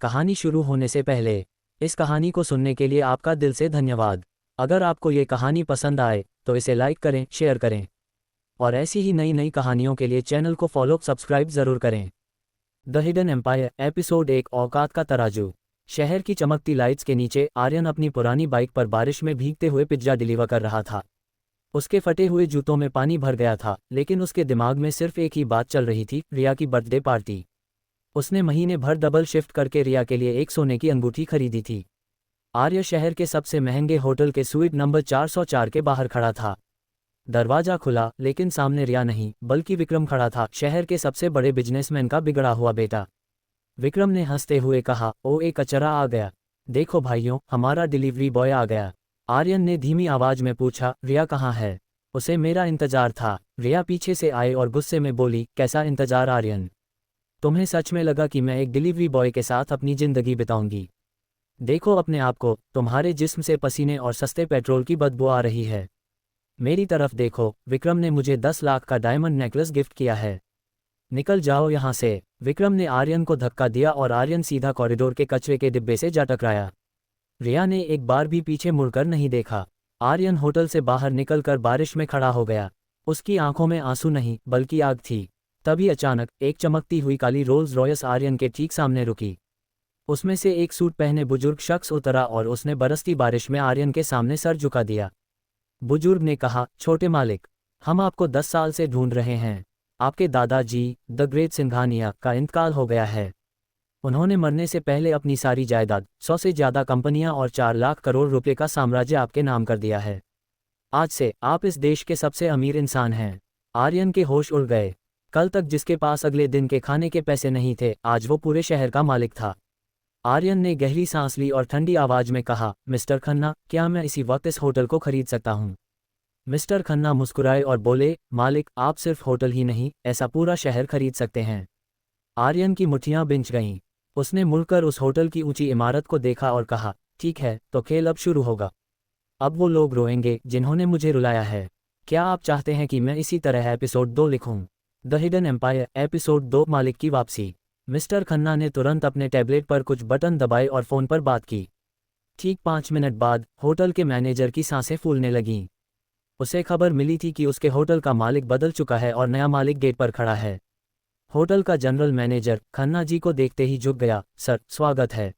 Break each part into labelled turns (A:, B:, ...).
A: कहानी शुरू होने से पहले इस कहानी को सुनने के लिए आपका दिल से धन्यवाद। अगर आपको ये कहानी पसंद आए तो इसे लाइक करें, शेयर करें और ऐसी ही नई नई कहानियों के लिए चैनल को फॉलो सब्सक्राइब ज़रूर करें। द हिडन एम्पायर एपिसोड 1 औकात का तराजू। शहर की चमकती लाइट्स के नीचे आर्यन अपनी पुरानी बाइक पर बारिश में भीगते हुए पिज्जा डिलीवर कर रहा था। उसके फटे हुए जूतों में पानी भर गया था, लेकिन उसके दिमाग में सिर्फ एक ही बात चल रही थी, रिया की बर्थडे पार्टी। उसने महीने भर डबल शिफ्ट करके रिया के लिए एक सोने की अंगूठी खरीदी थी। आर्य शहर के सबसे महंगे होटल के स्वीट नंबर 404 के बाहर खड़ा था। दरवाजा खुला, लेकिन सामने रिया नहीं बल्कि विक्रम खड़ा था, शहर के सबसे बड़े बिजनेसमैन का बिगड़ा हुआ बेटा। विक्रम ने हंसते हुए कहा, ओ एक कचरा आ गया। देखो भाइयों, हमारा डिलीवरी बॉय आ गया। आर्यन ने धीमी आवाज में पूछा, रिया कहाँ है? उसे मेरा इंतजार था। रिया पीछे से आए और गुस्से में बोली, कैसा इंतजार आर्यन? तुम्हें सच में लगा कि मैं एक डिलीवरी बॉय के साथ अपनी जिंदगी बिताऊंगी? देखो अपने आप को, तुम्हारे जिस्म से पसीने और सस्ते पेट्रोल की बदबू आ रही है। मेरी तरफ देखो, विक्रम ने मुझे 10 लाख का डायमंड नेकलेस गिफ्ट किया है। निकल जाओ यहाँ से। विक्रम ने आर्यन को धक्का दिया और आर्यन सीधा कॉरिडोर के कचरे के डिब्बे से जा टकराया। रिया ने एक बार भी पीछे मुड़कर नहीं देखा। आर्यन होटल से बाहर निकलकर बारिश में खड़ा हो गया। उसकी आंखों में आंसू नहीं बल्कि आग थी। तभी अचानक एक चमकती हुई काली रोल्स रॉयस आर्यन के ठीक सामने रुकी। उसमें से एक सूट पहने बुजुर्ग शख्स उतरा और उसने बरसती बारिश में आर्यन के सामने सर झुका दिया। बुजुर्ग ने कहा, छोटे मालिक, हम आपको 10 साल से ढूंढ रहे हैं। आपके दादाजी द ग्रेट सिंघानिया का इंतकाल हो गया है। उन्होंने मरने से पहले अपनी सारी जायदाद, 100 से ज़्यादा कंपनियां और 4 लाख करोड़ रुपए का साम्राज्य आपके नाम कर दिया है। आज से आप इस देश के सबसे अमीर इंसान हैं। आर्यन के होश उड़ गए। कल तक जिसके पास अगले दिन के खाने के पैसे नहीं थे, आज वो पूरे शहर का मालिक था। आर्यन ने गहरी सांस ली और ठंडी आवाज में कहा, मिस्टर खन्ना, क्या मैं इसी वक्त इस होटल को खरीद सकता हूँ? मिस्टर खन्ना मुस्कुराए और बोले, मालिक, आप सिर्फ होटल ही नहीं, ऐसा पूरा शहर खरीद सकते हैं। आर्यन की मुट्ठियां बिंच गईं। उसने मुड़कर उस होटल की ऊंची इमारत को देखा और कहा, ठीक है, तो खेल अब शुरू होगा। अब वो लोग रोएंगे जिन्होंने मुझे रुलाया है। क्या आप चाहते हैं कि मैं इसी तरह एपिसोड 2 लिखूं? द हिडन एम्पायर एपिसोड 2 मालिक की वापसी। मिस्टर खन्ना ने तुरंत अपने टैबलेट पर कुछ बटन दबाए और फ़ोन पर बात की। ठीक 5 मिनट बाद होटल के मैनेजर की सांसें फूलने लगीं। उसे खबर मिली थी कि उसके होटल का मालिक बदल चुका है और नया मालिक गेट पर खड़ा है। होटल का जनरल मैनेजर खन्ना जी को देखते ही झुक गया। सर, स्वागत है।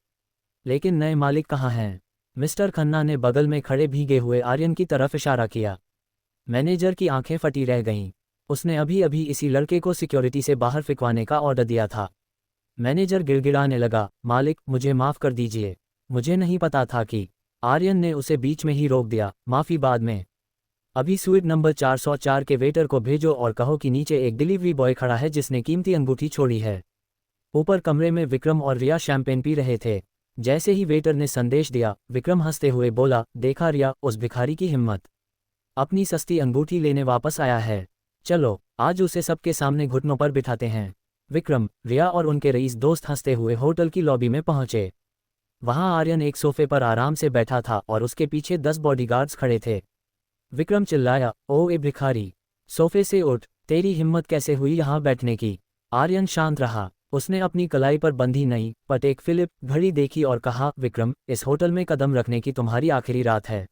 A: लेकिन नए मालिक कहाँ हैं? मिस्टर खन्ना ने बगल में खड़े भीगे हुए आर्यन की तरफ इशारा किया। मैनेजर की आंखें फटी रह गईं। उसने अभी अभी इसी लड़के को सिक्योरिटी से बाहर फिकवाने का ऑर्डर दिया था। मैनेजर गिड़गिड़ाने लगा, मालिक, मुझे माफ़ कर दीजिए, मुझे नहीं पता था कि। आर्यन ने उसे बीच में ही रोक दिया, माफ़ी बाद में। अभी स्वीट नंबर 404 के वेटर को भेजो और कहो कि नीचे एक डिलीवरी बॉय खड़ा है जिसने कीमती अंगूठी छोड़ी है। ऊपर कमरे में विक्रम और रिया शैंपेन पी रहे थे। जैसे ही वेटर ने संदेश दिया, विक्रम हंसते हुए बोला, देखा रिया, उस भिखारी की हिम्मत, अपनी सस्ती अंगूठी लेने वापस आया है। चलो, आज उसे सबके सामने घुटनों पर बिठाते हैं। विक्रम, रिया और उनके रईस दोस्त हंसते हुए होटल की लॉबी में पहुंचे। वहां आर्यन एक सोफे पर आराम से बैठा था और उसके पीछे 10 बॉडीगार्ड्स खड़े थे। विक्रम चिल्लाया, ओ ए भिखारी, सोफे से उठ, तेरी हिम्मत कैसे हुई यहाँ बैठने की? आर्यन शांत रहा। उसने अपनी कलाई पर बंधी नई पटेक फिलिप घड़ी देखी और कहा, विक्रम, इस होटल में कदम रखने की तुम्हारी आखिरी रात है।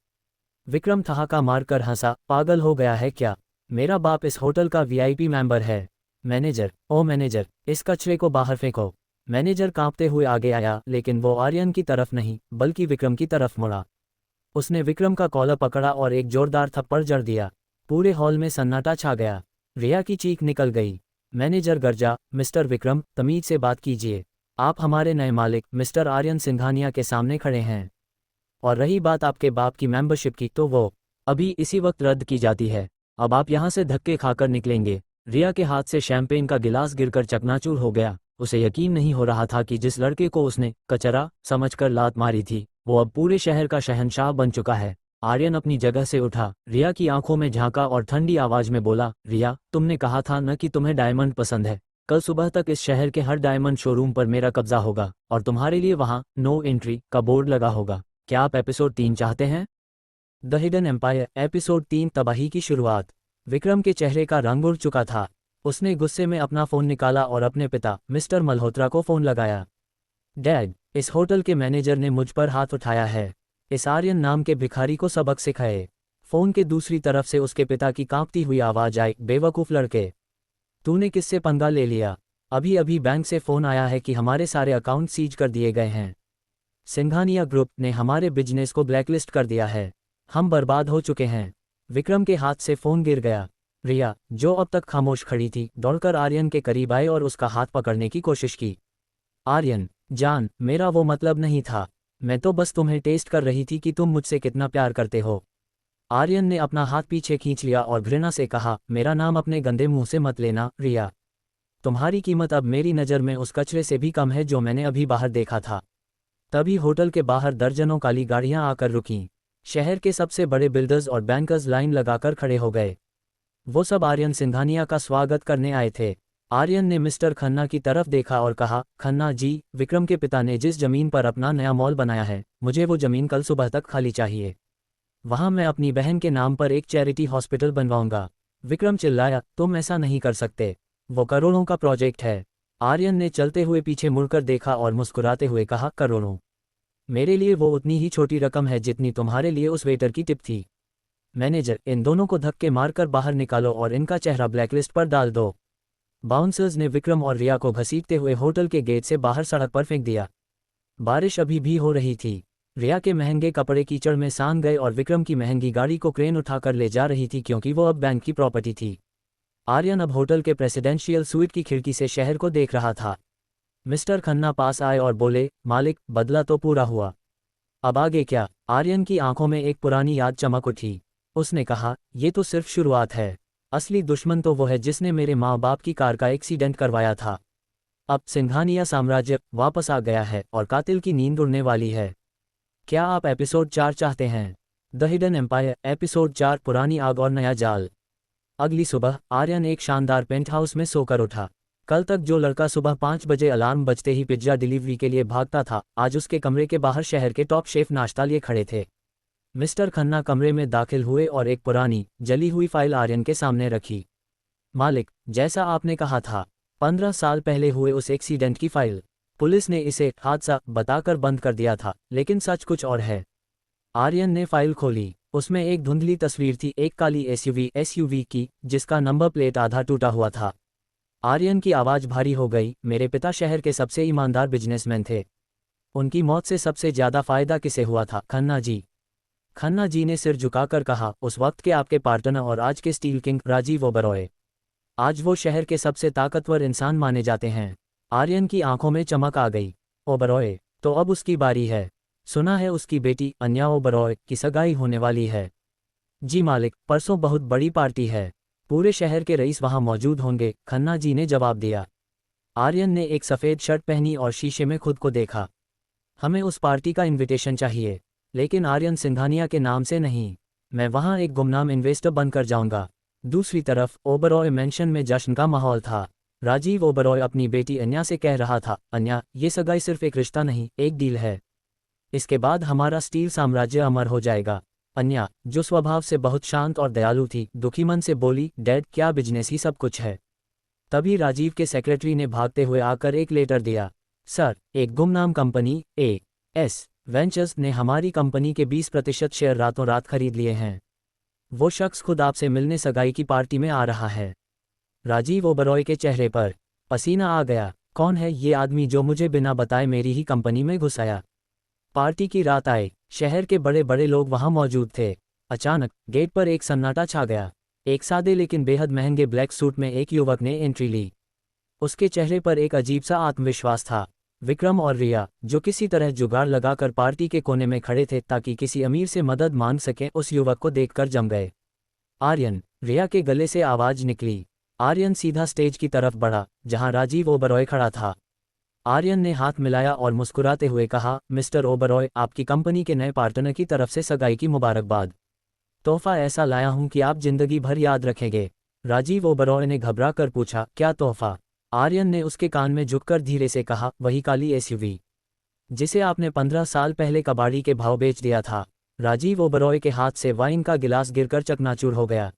A: विक्रम ठहाका मारकर हंसा, पागल हो गया है क्या? मेरा बाप इस होटल का वीआईपी मेंबर है। मैनेजर, ओ मैनेजर, इस कचरे को बाहर फेंको। मैनेजर कांपते हुए आगे आया, लेकिन वो आर्यन की तरफ नहीं बल्कि विक्रम की तरफ मुड़ा। उसने विक्रम का कॉलर पकड़ा और एक जोरदार थप्पड़ जड़ दिया। पूरे हॉल में सन्नाटा छा गया। रिया की चीख निकल गई। मैनेजर गर्जा, मिस्टर विक्रम, तमीज से बात कीजिए। आप हमारे नए मालिक मिस्टर आर्यन सिंघानिया के सामने खड़े हैं। और रही बात आपके बाप की मेंबरशिप की, तो वो अभी इसी वक्त रद्द की जाती है। अब आप यहाँ से धक्के खाकर निकलेंगे। रिया के हाथ से शैंपेन का गिलास गिरकर चकनाचूर हो गया। उसे यकीन नहीं हो रहा था कि जिस लड़के को उसने कचरा समझकर लात मारी थी, वो अब पूरे शहर का शहंशाह बन चुका है। आर्यन अपनी जगह से उठा, रिया की आंखों में झांका और ठंडी आवाज में बोला, रिया, तुमने कहा था न कि तुम्हें डायमंड पसंद है। कल सुबह तक इस शहर के हर डायमंड शोरूम पर मेरा कब्जा होगा और तुम्हारे लिए वहां नो एंट्री का बोर्ड लगा होगा। क्या आप एपिसोड 3 चाहते हैं? द हिडन एम्पायर एपिसोड 3 तबाही की शुरुआत। विक्रम के चेहरे का रंग उड़ चुका था। उसने गुस्से में अपना फ़ोन निकाला और अपने पिता मिस्टर मल्होत्रा को फ़ोन लगाया। डैड, इस होटल के मैनेजर ने मुझ पर हाथ उठाया है। इस आर्यन नाम के भिखारी को सबक सिखाए। फोन के दूसरी तरफ से उसके पिता की कांपती हुई आवाज आई, बेवकूफ लड़के, तूने किससे पंगा ले लिया? अभी अभी बैंक से फोन आया है कि हमारे सारे अकाउंट सीज कर दिए गए हैं। सिंघानिया ग्रुप ने हमारे बिजनेस को ब्लैकलिस्ट कर दिया है। हम बर्बाद हो चुके हैं। विक्रम के हाथ से फोन गिर गया। रिया, जो अब तक खामोश खड़ी थी, दौड़कर आर्यन के करीब आई और उसका हाथ पकड़ने की कोशिश की। आर्यन, जान, मेरा वो मतलब नहीं था। मैं तो बस तुम्हें टेस्ट कर रही थी कि तुम मुझसे कितना प्यार करते हो। आर्यन ने अपना हाथ पीछे खींच लिया और घृणा से कहा, मेरा नाम अपने गंदे मुंह से मत लेना, रिया। तुम्हारी कीमत अब मेरी नज़र में उस कचरे से भी कम है जो मैंने अभी बाहर देखा था। तभी होटल के बाहर दर्जनों काली गाड़ियां आकर रुकीं। शहर के सबसे बड़े बिल्डर्स और बैंकर्स लाइन लगाकर खड़े हो गए। वो सब आर्यन सिंघानिया का स्वागत करने आए थे। आर्यन ने मिस्टर खन्ना की तरफ देखा और कहा, खन्ना जी, विक्रम के पिता ने जिस जमीन पर अपना नया मॉल बनाया है, मुझे वो जमीन कल सुबह तक खाली चाहिए। वहां मैं अपनी बहन के नाम पर एक चैरिटी हॉस्पिटल बनवाऊंगा। विक्रम चिल्लाया, तुम ऐसा नहीं कर सकते। वो करोड़ों का प्रोजेक्ट है। आर्यन ने चलते हुए पीछे मुड़कर देखा और मुस्कुराते हुए कहा, करोड़ों? मेरे लिए वो उतनी ही छोटी रकम है जितनी तुम्हारे लिए उस वेटर की टिप थी। मैनेजर, इन दोनों को धक्के मारकर बाहर निकालो और इनका चेहरा ब्लैकलिस्ट पर डाल दो। बाउंसर्स ने विक्रम और रिया को घसीटते हुए होटल के गेट से बाहर सड़क पर फेंक दिया। बारिश अभी भी हो रही थी। रिया के महंगे कपड़े कीचड़ में सान गए और विक्रम की महंगी गाड़ी को क्रेन उठाकर ले जा रही थी क्योंकि वो अब बैंक की प्रॉपर्टी थी। आर्यन अब होटल के प्रेसिडेंशियल स्वीट की खिड़की से शहर को देख रहा था। मिस्टर खन्ना पास आए और बोले, मालिक, बदला तो पूरा हुआ। अब आगे क्या? आर्यन की आंखों में एक पुरानी याद चमक उठी। उसने कहा, ये तो सिर्फ शुरुआत है। असली दुश्मन तो वो है जिसने मेरे माँ बाप की कार का एक्सीडेंट करवाया था। अब सिंघानिया साम्राज्य वापस आ गया है और कातिल की नींद उड़ने वाली है। क्या आप एपिसोड 4 चाहते हैं? द हिडन एम्पायर एपिसोड 4, पुरानी आग और नया जाल। अगली सुबह आर्यन एक शानदार पेंट हाउस में सोकर उठा। कल तक जो लड़का सुबह 5 बजे अलार्म बजते ही पिज्जा डिलीवरी के लिए भागता था, आज उसके कमरे के बाहर शहर के टॉप शेफ नाश्ता लिए खड़े थे। मिस्टर खन्ना कमरे में दाखिल हुए और एक पुरानी जली हुई फाइल आर्यन के सामने रखी। मालिक, जैसा आपने कहा था, 15 साल पहले हुए उस एक्सीडेंट की फाइल। पुलिस ने इसे हादसा बताकर बंद कर दिया था, लेकिन सच कुछ और है। आर्यन ने फाइल खोली। उसमें एक धुंधली तस्वीर थी, एक काली एसयूवी की, जिसका नंबर प्लेट आधा टूटा हुआ था। आर्यन की आवाज़ भारी हो गई, मेरे पिता शहर के सबसे ईमानदार बिजनेसमैन थे। उनकी मौत से सबसे ज़्यादा फायदा किसे हुआ था? खन्ना जी। खन्ना जी ने सिर झुकाकर कहा, उस वक्त के आपके पार्टनर और आज के स्टील किंग राजीव ओबरॉय। आज वो शहर के सबसे ताकतवर इंसान माने जाते हैं। आर्यन की आंखों में चमक आ गई। ओबरॉय, तो अब उसकी बारी है। सुना है उसकी बेटी अन्या ओबरॉय की सगाई होने वाली है। जी मालिक, परसों बहुत बड़ी पार्टी है। पूरे शहर के रईस वहां मौजूद होंगे, खन्ना जी ने जवाब दिया। आर्यन ने एक सफ़ेद शर्ट पहनी और शीशे में खुद को देखा। हमें उस पार्टी का इनविटेशन चाहिए, लेकिन आर्यन सिंघानिया के नाम से नहीं। मैं वहां एक गुमनाम इन्वेस्टर बनकर जाऊंगा। दूसरी तरफ ओबरॉय मैंशन में जश्न का माहौल था। राजीव ओबरॉय अपनी बेटी अन्या से कह रहा था, अन्या, ये सगाई सिर्फ एक रिश्ता नहीं, एक डील है। इसके बाद हमारा स्टील साम्राज्य अमर हो जाएगा। अन्या, जो स्वभाव से बहुत शांत और दयालु थी, दुखी मन से बोली, डैड, क्या बिजनेस ही सब कुछ है? तभी राजीव के सेक्रेटरी ने भागते हुए आकर एक लेटर दिया। सर, एक गुमनाम कंपनी एस वेंचर्स ने हमारी कंपनी के 20% शेयर रातों रात खरीद लिए हैं। वो शख्स खुद आपसे मिलने सगाई की पार्टी में आ रहा है। राजीव ओबरॉय के चेहरे पर पसीना आ गया। कौन है ये आदमी जो मुझे बिना बताए मेरी ही कंपनी में घुस आया? पार्टी की रात आए। शहर के बड़े बड़े लोग वहां मौजूद थे। अचानक गेट पर एक सन्नाटा छा गया। एक सादे लेकिन बेहद महंगे ब्लैक सूट में एक युवक ने एंट्री ली। उसके चेहरे पर एक अजीब सा आत्मविश्वास था। विक्रम और रिया, जो किसी तरह जुगाड़ लगाकर पार्टी के कोने में खड़े थे ताकि किसी अमीर से मदद मांग सकें, उस युवक को देखकर जम गए। आर्यन, रिया के गले से आवाज निकली। आर्यन सीधा स्टेज की तरफ बढ़ा, जहां राजीव ओबरॉय खड़ा था। आर्यन ने हाथ मिलाया और मुस्कुराते हुए कहा, मिस्टर ओबरॉय, आपकी कंपनी के नए पार्टनर की तरफ से सगाई की मुबारकबाद। तोहफा ऐसा लाया हूं कि आप जिंदगी भर याद रखेंगे। राजीव ओबरॉय ने घबरा कर पूछा, क्या तोहफा? आर्यन ने उसके कान में झुककर धीरे से कहा, वही काली एसयूवी जिसे आपने 15 साल पहले कबाड़ी के भाव बेच दिया था। राजीव ओबरॉय के हाथ से वाइन का गिलास गिरकर चकनाचूर हो गया।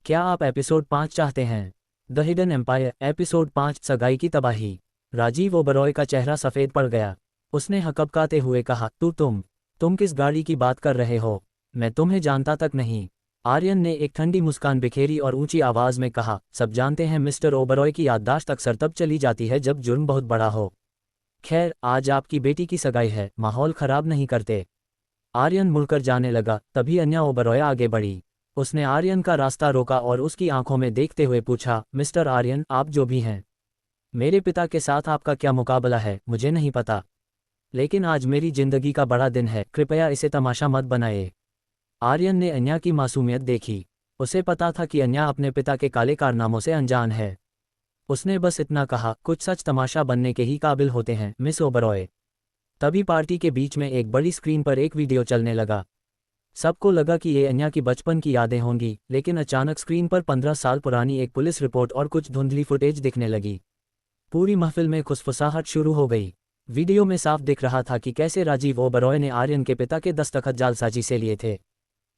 A: क्या आप एपिसोड 5 चाहते हैं? द हिडन एम्पायर एपिसोड 5, सगाई की तबाही। राजीव ओबरॉय का चेहरा सफ़ेद पड़ गया। उसने हकबकाते हुए कहा, तुम किस गाड़ी की बात कर रहे हो? मैं तुम्हें जानता तक नहीं। आर्यन ने एक ठंडी मुस्कान बिखेरी और ऊंची आवाज में कहा, सब जानते हैं मिस्टर ओबरॉय की याददाश्त अक्सर तब चली जाती है जब जुर्म बहुत बड़ा हो। खैर, आज आपकी बेटी की सगाई है, माहौल खराब नहीं करते। आर्यन मुड़कर जाने लगा, तभी अन्या ओबरॉय आगे बढ़ी। उसने आर्यन का रास्ता रोका और उसकी आंखों में देखते हुए पूछा, मिस्टर आर्यन, आप जो भी हैं, मेरे पिता के साथ आपका क्या मुकाबला है मुझे नहीं पता, लेकिन आज मेरी जिंदगी का बड़ा दिन है, कृपया इसे तमाशा मत बनाए। आर्यन ने अन्या की मासूमियत देखी। उसे पता था कि अन्या अपने पिता के काले कारनामों से अनजान है। उसने बस इतना कहा, कुछ सच तमाशा बनने के ही काबिल होते हैं मिस ओबरॉय। तभी पार्टी के बीच में एक बड़ी स्क्रीन पर एक वीडियो चलने लगा। सबको लगा कि ये अन्या की बचपन की यादें होंगी, लेकिन अचानक स्क्रीन पर 15 साल पुरानी एक पुलिस रिपोर्ट और कुछ धुंधली फुटेज दिखने लगी। पूरी महफिल में खुसफुसाहट शुरू हो गई। वीडियो में साफ दिख रहा था कि कैसे राजीव ओबरॉय ने आर्यन के पिता के दस्तखत जालसाजी से लिए थे।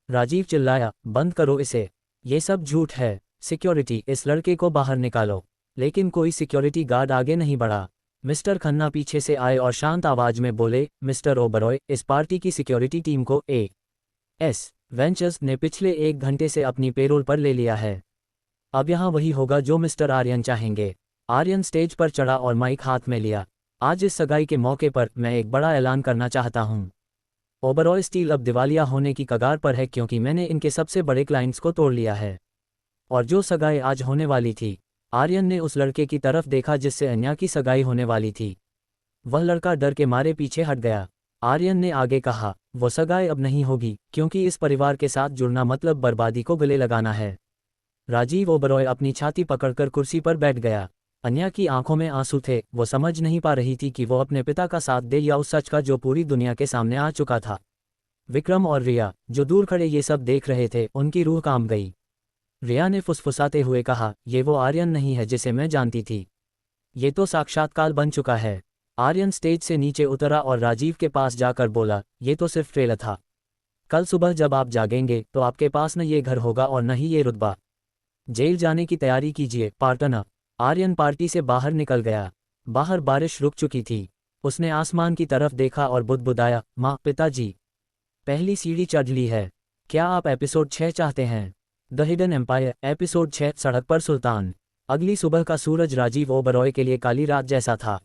A: राजीव चिल्लाया, बंद करो इसे, ये सब झूठ है। सिक्योरिटी, इस लड़के को बाहर निकालो। लेकिन कोई सिक्योरिटी गार्ड आगे नहीं बढ़ा। मिस्टर खन्ना पीछे से आए और शांत आवाज में बोले, मिस्टर ओबरॉय, इस पार्टी की सिक्योरिटी टीम को ए.एस. वेंचर्स ने पिछले 1 घंटे से अपनी पेरोल पर ले लिया है। अब यहाँ वही होगा जो मिस्टर आर्यन चाहेंगे। आर्यन स्टेज पर चढ़ा और माइक हाथ में लिया। आज इस सगाई के मौके पर मैं एक बड़ा ऐलान करना चाहता हूँ। ओबरॉय स्टील अब दिवालिया होने की कगार पर है, क्योंकि मैंने इनके सबसे बड़े क्लाइंट्स को तोड़ लिया है। और जो सगाई आज होने वाली थी, आर्यन ने उस लड़के की तरफ देखा जिससे अन्या की सगाई होने वाली थी। वह लड़का डर के मारे पीछे हट गया। आर्यन ने आगे कहा, वो सगाई अब नहीं होगी, क्योंकि इस परिवार के साथ जुड़ना मतलब बर्बादी को गले लगाना है। राजीव ओबरॉय अपनी छाती पकड़कर कुर्सी पर बैठ गया। अन्या की आंखों में आंसू थे। वो समझ नहीं पा रही थी कि वो अपने पिता का साथ दे या उस सच का जो पूरी दुनिया के सामने आ चुका था। विक्रम और रिया, जो दूर खड़े ये सब देख रहे थे, उनकी रूह कांप गई। रिया ने फुसफुसाते हुए कहा, ये वो आर्यन नहीं है जिसे मैं जानती थी। ये तो साक्षात्कार बन चुका है। आर्यन स्टेज से नीचे उतरा और राजीव के पास जाकर बोला, ये तो सिर्फ ट्रेलर था। कल सुबह जब आप जागेंगे तो आपके पास न ये घर होगा और न ही ये रुतबा। जेल जाने की तैयारी कीजिए पार्टनर। आर्यन पार्टी से बाहर निकल गया। बाहर बारिश रुक चुकी थी। उसने आसमान की तरफ देखा और बुदबुदाया, माँ, पिताजी, पहली सीढ़ी चढ़ ली है। क्या आप एपिसोड 6 चाहते हैं? द हिडन एम्पायर, एपिसोड 6, सड़क पर सुल्तान। अगली सुबह का सूरज राजीव ओबरॉय के लिए काली रात जैसा था।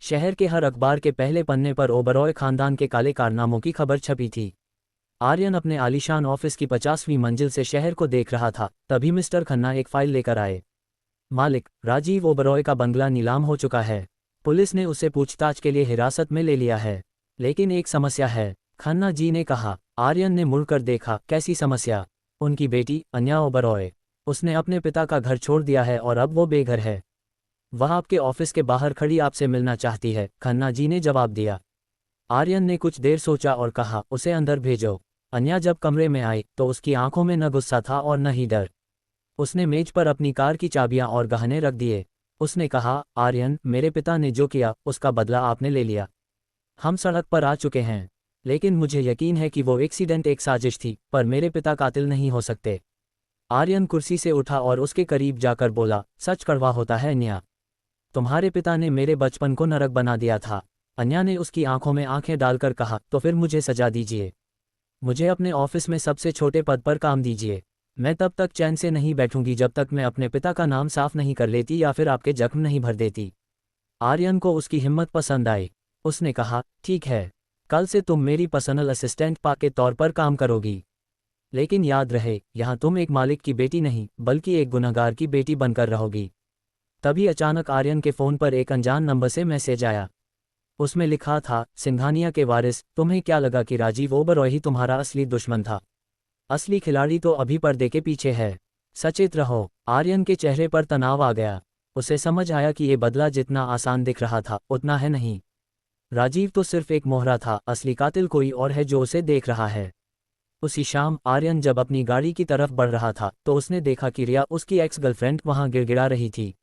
A: शहर के हर अखबार के पहले पन्ने पर ओबरॉय खानदान के काले कारनामों की खबर छपी थी। आर्यन अपने आलीशान ऑफिस की 50वीं मंजिल से शहर को देख रहा था, तभी मिस्टर खन्ना एक फाइल लेकर आए। मालिक, राजीव ओबरॉय का बंगला नीलाम हो चुका है। पुलिस ने उसे पूछताछ के लिए हिरासत में ले लिया है। लेकिन एक समस्या है, खन्ना जी ने कहा। आर्यन ने मुड़कर देखा, कैसी समस्या? उनकी बेटी अन्या ओबरॉय, उसने अपने पिता का घर छोड़ दिया है और अब वो बेघर है। वह आपके ऑफिस के बाहर खड़ी आपसे मिलना चाहती है, खन्ना जी ने जवाब दिया। आर्यन ने कुछ देर सोचा और कहा, उसे अंदर भेजो। अन्या जब कमरे में आई तो उसकी आंखों में न गुस्सा था और न ही डर। उसने मेज पर अपनी कार की चाबियां और गहने रख दिए। उसने कहा, आर्यन, मेरे पिता ने जो किया उसका बदला आपने ले लिया। हम सड़क पर आ चुके हैं, लेकिन मुझे यकीन है कि वो एक्सीडेंट एक साजिश थी, पर मेरे पिता कातिल नहीं हो सकते। आर्यन कुर्सी से उठा और उसके करीब जाकर बोला, सच कड़वा होता है अन्या। तुम्हारे पिता ने मेरे बचपन को नरक बना दिया था। अन्या ने उसकी आंखों में आंखें डालकर कहा, तो फिर मुझे सजा दीजिए। मुझे अपने ऑफिस में सबसे छोटे पद पर काम दीजिए। मैं तब तक चैन से नहीं बैठूंगी जब तक मैं अपने पिता का नाम साफ नहीं कर लेती या फिर आपके जख्म नहीं भर देती। आर्यन को उसकी हिम्मत पसंद आई। उसने कहा, ठीक है, कल से तुम मेरी पर्सनल असिस्टेंट पा के तौर पर काम करोगी। लेकिन याद रहे, यहाँ तुम एक मालिक की बेटी नहीं, बल्कि एक गुनहगार की बेटी बनकर रहोगी। तभी अचानक आर्यन के फ़ोन पर एक अनजान नंबर से मैसेज आया। उसमें लिखा था, सिंघानिया के वारिस, तुम्हें क्या लगा कि राजीव ओबरॉय ही तुम्हारा असली दुश्मन था? असली खिलाड़ी तो अभी पर्दे के पीछे है। सचेत रहो। आर्यन के चेहरे पर तनाव आ गया। उसे समझ आया कि ये बदला जितना आसान दिख रहा था उतना है नहीं। राजीव तो सिर्फ एक मोहरा था, असली कातिल कोई और है जो उसे देख रहा है। उसी शाम आर्यन जब अपनी गाड़ी की तरफ बढ़ रहा था तो उसने देखा कि रिया, उसकी एक्स गर्लफ्रेंड, वहां गिड़गिड़ा रही थी।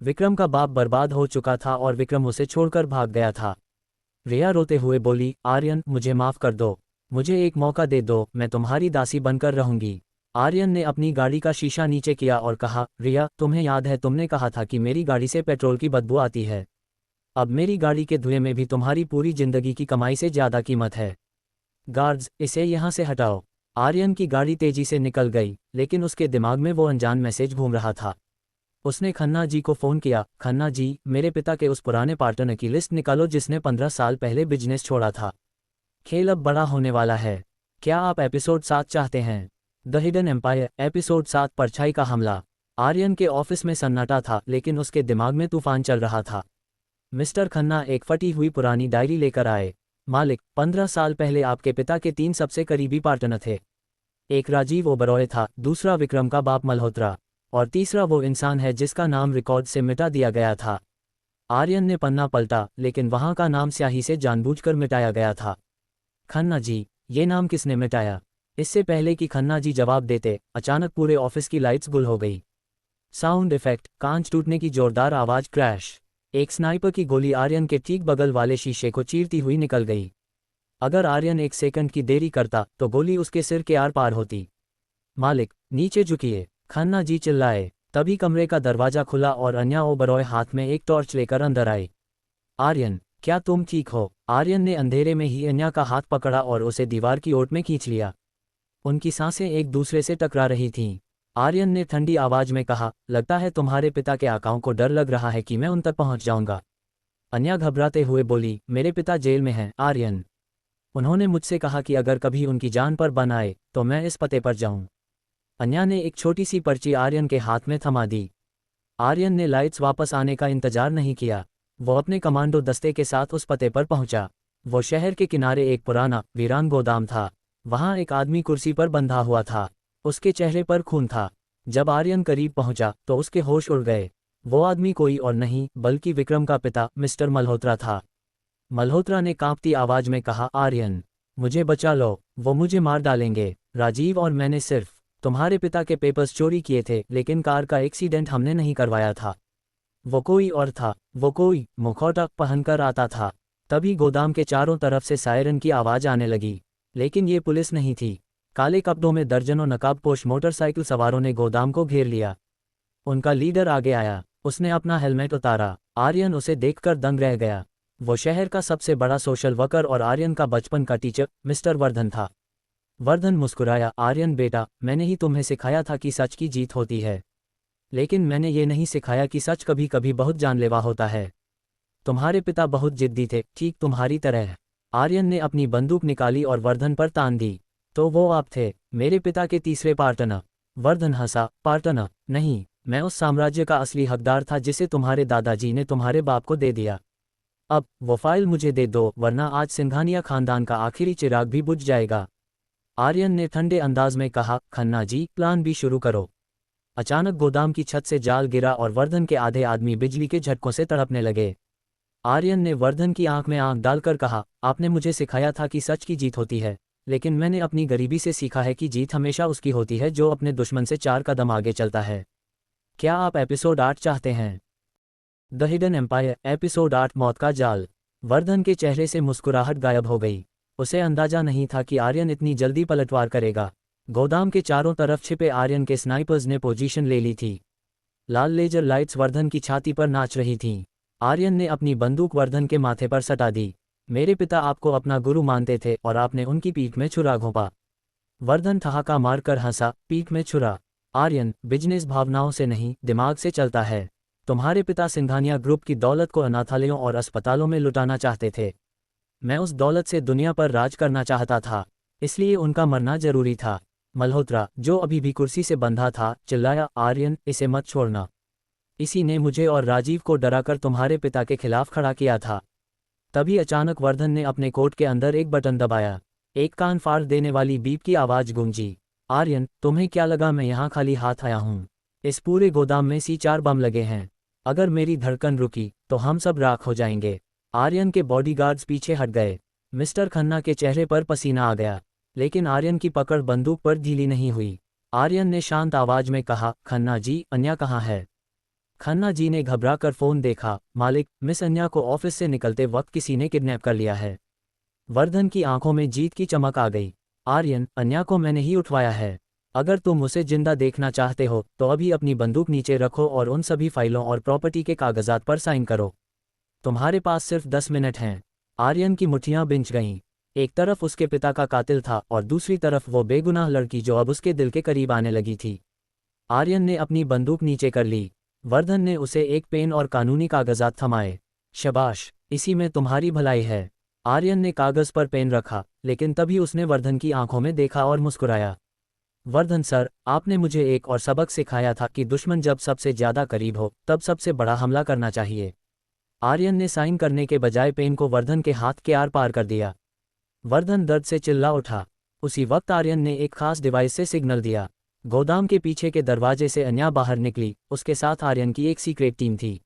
A: विक्रम का बाप बर्बाद हो चुका था और विक्रम उसे छोड़कर भाग गया था। रिया रोते हुए बोली, आर्यन, मुझे माफ कर दो, मुझे एक मौका दे दो, मैं तुम्हारी दासी बनकर रहूंगी। आर्यन ने अपनी गाड़ी का शीशा नीचे किया और कहा, रिया, तुम्हें याद है तुमने कहा था कि मेरी गाड़ी से पेट्रोल की बदबू आती है? अब मेरी गाड़ी के धुएं में भी तुम्हारी पूरी जिंदगी की कमाई से ज़्यादा कीमत है। गार्ड्स, इसे यहाँ से हटाओ। आर्यन की गाड़ी तेजी से निकल गई, लेकिन उसके दिमाग में वो अनजान मैसेज घूम रहा था। उसने खन्ना जी को फ़ोन किया। खन्ना जी, मेरे पिता के उस पुराने पार्टनर की लिस्ट निकालो जिसने 15 साल पहले बिजनेस छोड़ा था। खेल अब बड़ा होने वाला है। क्या आप एपिसोड 7 चाहते हैं? द हिडन एम्पायर एपिसोड 7 परछाई का हमला। आर्यन के ऑफिस में सन्नाटा था, लेकिन उसके दिमाग में तूफान चल रहा था। मिस्टर खन्ना एक फटी हुई पुरानी डायरी लेकर आए। मालिक, 15 साल पहले आपके पिता के 3 सबसे करीबी पार्टनर थे। एक राजीव ओबरॉय था, दूसरा विक्रम का बाप मल्होत्रा, और तीसरा वो इंसान है जिसका नाम रिकॉर्ड से मिटा दिया गया था। आर्यन ने पन्ना पलटा, लेकिन वहां का नाम स्याही से जानबूझकर मिटाया गया था। खन्ना जी, ये नाम किसने मिटाया? इससे पहले कि खन्ना जी जवाब देते, अचानक पूरे ऑफिस की लाइट्स गुल हो गई। साउंड इफेक्ट, कांच टूटने की जोरदार आवाज, क्रैश। एक स्नाइपर की गोली आर्यन के ठीक बगल वाले शीशे को चीरती हुई निकल गई। अगर आर्यन 1 सेकंड की देरी करता तो गोली उसके सिर के आर पार होती। मालिक, नीचे झुकिए, खन्ना जी चिल्लाए। तभी कमरे का दरवाजा खुला और अन्या ओबरॉय हाथ में एक टॉर्च लेकर अंदर आई। आर्यन, क्या तुम ठीक हो? आर्यन ने अंधेरे में ही अन्या का हाथ पकड़ा और उसे दीवार की ओट में खींच लिया। उनकी सांसें एक दूसरे से टकरा रही थीं। आर्यन ने ठंडी आवाज में कहा, लगता है तुम्हारे पिता के आंखों को डर लग रहा है कि मैं उन तक पहुंच जाऊंगा। अन्या घबराते हुए बोली, मेरे पिता जेल में हैं, आर्यन। उन्होंने मुझसे कहा कि अगर कभी उनकी जान पर बन आए तो मैं इस पते पर जाऊं। अन्या ने एक छोटी सी पर्ची आर्यन के हाथ में थमा दी। आर्यन ने लाइट्स वापस आने का इंतजार नहीं किया। वो अपने कमांडो दस्ते के साथ उस पते पर पहुंचा। वो शहर के किनारे एक पुराना वीरान गोदाम था। वहां एक आदमी कुर्सी पर बंधा हुआ था। उसके चेहरे पर खून था। जब आर्यन करीब पहुंचा तो उसके होश उड़ गए। वो आदमी कोई और नहीं बल्कि विक्रम का पिता मिस्टर मल्होत्रा था। मल्होत्रा ने कांपती आवाज में कहा, आर्यन, मुझे बचा लो, वो मुझे मार डालेंगे। राजीव और मैंने सिर्फ तुम्हारे पिता के पेपर्स चोरी किए थे, लेकिन कार का एक्सीडेंट हमने नहीं करवाया था। वो कोई और था, वो कोई मुखौटा पहनकर आता था। तभी गोदाम के चारों तरफ से सायरन की आवाज आने लगी, लेकिन ये पुलिस नहीं थी। काले कपड़ों में दर्जनों नकाबपोश मोटरसाइकिल सवारों ने गोदाम को घेर लिया। उनका लीडर आगे आया। उसने अपना हेलमेट उतारा। आर्यन उसे देखकर दंग रह गया। वो शहर का सबसे बड़ा सोशल वर्कर और आर्यन का बचपन का टीचर मिस्टर वर्धन था। वर्धन मुस्कुराया, आर्यन बेटा, मैंने ही तुम्हें सिखाया था कि सच की जीत होती है, लेकिन मैंने ये नहीं सिखाया कि सच कभी कभी बहुत जानलेवा होता है। तुम्हारे पिता बहुत जिद्दी थे, ठीक तुम्हारी तरह। आर्यन ने अपनी बंदूक निकाली और वर्धन पर तान दी। तो वो आप थे, मेरे पिता के तीसरे पार्टनर। वर्धन हंसा, पार्टनर नहीं, मैं उस साम्राज्य का असली हकदार था जिसे तुम्हारे दादाजी ने तुम्हारे बाप को दे दिया। अब वो फाइल मुझे दे दो, वरना आज सिंघानिया खानदान का आखिरी चिराग भी बुझ जाएगा। आर्यन ने ठंडे अंदाज में कहा, खन्ना जी, प्लान बी शुरू करो। अचानक गोदाम की छत से जाल गिरा और वर्धन के आधे आदमी बिजली के झटकों से तड़पने लगे। आर्यन ने वर्धन की आंख में आंख डालकर कहा, आपने मुझे सिखाया था कि सच की जीत होती है, लेकिन मैंने अपनी गरीबी से सीखा है कि जीत हमेशा उसकी होती है जो अपने दुश्मन से 4 कदम आगे चलता है। क्या आप एपिसोड 8 चाहते हैं? द हिडन एम्पायर एपिसोड 8 मौत का जाल। वर्धन के चेहरे से मुस्कुराहट गायब हो गई। उसे अंदाजा नहीं था कि आर्यन इतनी जल्दी पलटवार करेगा। गोदाम के चारों तरफ छिपे आर्यन के स्नाइपर्स ने पोजीशन ले ली थी। लाल लेजर लाइट्स वर्धन की छाती पर नाच रही थीं। आर्यन ने अपनी बंदूक वर्धन के माथे पर सटा दी। मेरे पिता आपको अपना गुरु मानते थे और आपने उनकी पीठ में छुरा घोंपा। वर्धन ठहाका मारकर हंसा, पीठ में छुरा? आर्यन, बिजनेस भावनाओं से नहीं, दिमाग से चलता है। तुम्हारे पिता सिंघानिया ग्रुप की दौलत को अनाथालयों और अस्पतालों में लुटाना चाहते थे। मैं उस दौलत से दुनिया पर राज करना चाहता था, इसलिए उनका मरना जरूरी था। मल्होत्रा, जो अभी भी कुर्सी से बंधा था, चिल्लाया, आर्यन, इसे मत छोड़ना। इसी ने मुझे और राजीव को डराकर तुम्हारे पिता के खिलाफ खड़ा किया था। तभी अचानक वर्धन ने अपने कोट के अंदर एक बटन दबाया। एक कान फाड़ देने वाली बीप की आवाज गूंजी। आर्यन, तुम्हें क्या लगा मैं यहाँ खाली हाथ आया हूँ? इस पूरे गोदाम में C4 बम लगे हैं। अगर मेरी धड़कन रुकी तो हम सब राख हो जाएंगे। आर्यन के बॉडीगार्ड्स पीछे हट गए। मिस्टर खन्ना के चेहरे पर पसीना आ गया, लेकिन आर्यन की पकड़ बंदूक पर ढीली नहीं हुई। आर्यन ने शांत आवाज में कहा, खन्ना जी, अन्या कहाँ है? खन्ना जी ने घबराकर फोन देखा। मालिक, मिस अन्या को ऑफिस से निकलते वक्त किसी ने किडनैप कर लिया है। वर्धन की आंखों में जीत की चमक आ गई। आर्यन, अन्या को मैंने ही उठवाया है। अगर तुम उसे जिंदा देखना चाहते हो तो अभी अपनी बंदूक नीचे रखो और उन सभी फाइलों और प्रॉपर्टी के कागजात पर साइन करो। तुम्हारे पास सिर्फ 10 मिनट हैं। आर्यन की मुट्ठियां बिंच गईं। एक तरफ उसके पिता का कातिल था और दूसरी तरफ वो बेगुनाह लड़की जो अब उसके दिल के करीब आने लगी थी। आर्यन ने अपनी बंदूक नीचे कर ली। वर्धन ने उसे एक पेन और कानूनी कागजात थमाए। शाबाश, इसी में तुम्हारी भलाई है। आर्यन ने कागज पर पेन रखा, लेकिन तभी उसने वर्धन की आंखों में देखा और मुस्कुराया। वर्धन सर, आपने मुझे एक और सबक सिखाया था कि दुश्मन जब सबसे ज्यादा करीब हो तब सबसे बड़ा हमला करना चाहिए। आर्यन ने साइन करने के बजाय पेन को वर्धन के हाथ के आर पार कर दिया। वर्धन दर्द से चिल्ला उठा। उसी वक्त आर्यन ने एक खास डिवाइस से सिग्नल दिया। गोदाम के पीछे के दरवाजे से अन्या बाहर निकली। उसके साथ आर्यन की एक सीक्रेट टीम थी।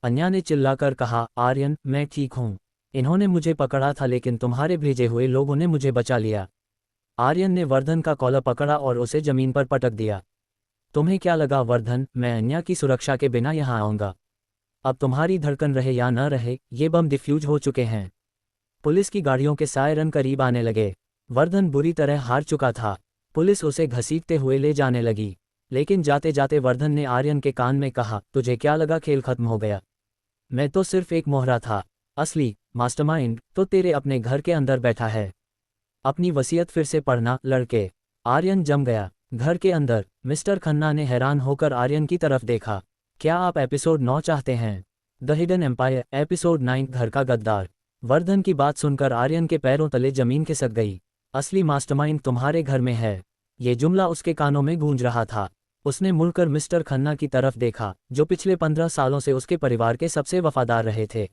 A: अन्या ने चिल्लाकर कहा, आर्यन, मैं ठीक हूँ। इन्होंने मुझे पकड़ा था लेकिन तुम्हारे भेजे हुए लोगों ने मुझे बचा लिया। आर्यन ने वर्धन का कॉलर पकड़ा और उसे जमीन पर पटक दिया। तुम्हें क्या लगा वर्धन, मैं अन्या की सुरक्षा के बिना यहाँ आऊँगा? अब तुम्हारी धड़कन रहे या न रहे, ये बम डिफ्यूज हो चुके हैं। पुलिस की गाड़ियों के सायरन करीब आने लगे। वर्धन बुरी तरह हार चुका था। पुलिस उसे घसीटते हुए ले जाने लगी। लेकिन जाते जाते वर्धन ने आर्यन के कान में कहा, तुझे क्या लगा खेल खत्म हो गया? मैं तो सिर्फ एक मोहरा था। असली मास्टरमाइंड तो तेरे अपने घर के अंदर बैठा है। अपनी वसीयत फिर से पढ़ना लड़के। आर्यन जम गया। घर के अंदर मिस्टर खन्ना ने हैरान होकर आर्यन की तरफ देखा। क्या आप एपिसोड 9 चाहते हैं? द हिडन एम्पायर एपिसोड 9 घर का गद्दार। वर्धन की बात सुनकर आर्यन के पैरों तले जमीन खिसक गई। असली मास्टरमाइंड तुम्हारे घर में है। ये जुमला उसके कानों में गूंज रहा था। उसने मुड़कर मिस्टर खन्ना की तरफ देखा, जो पिछले 15 सालों से उसके परिवार के सबसे वफादार रहे थे।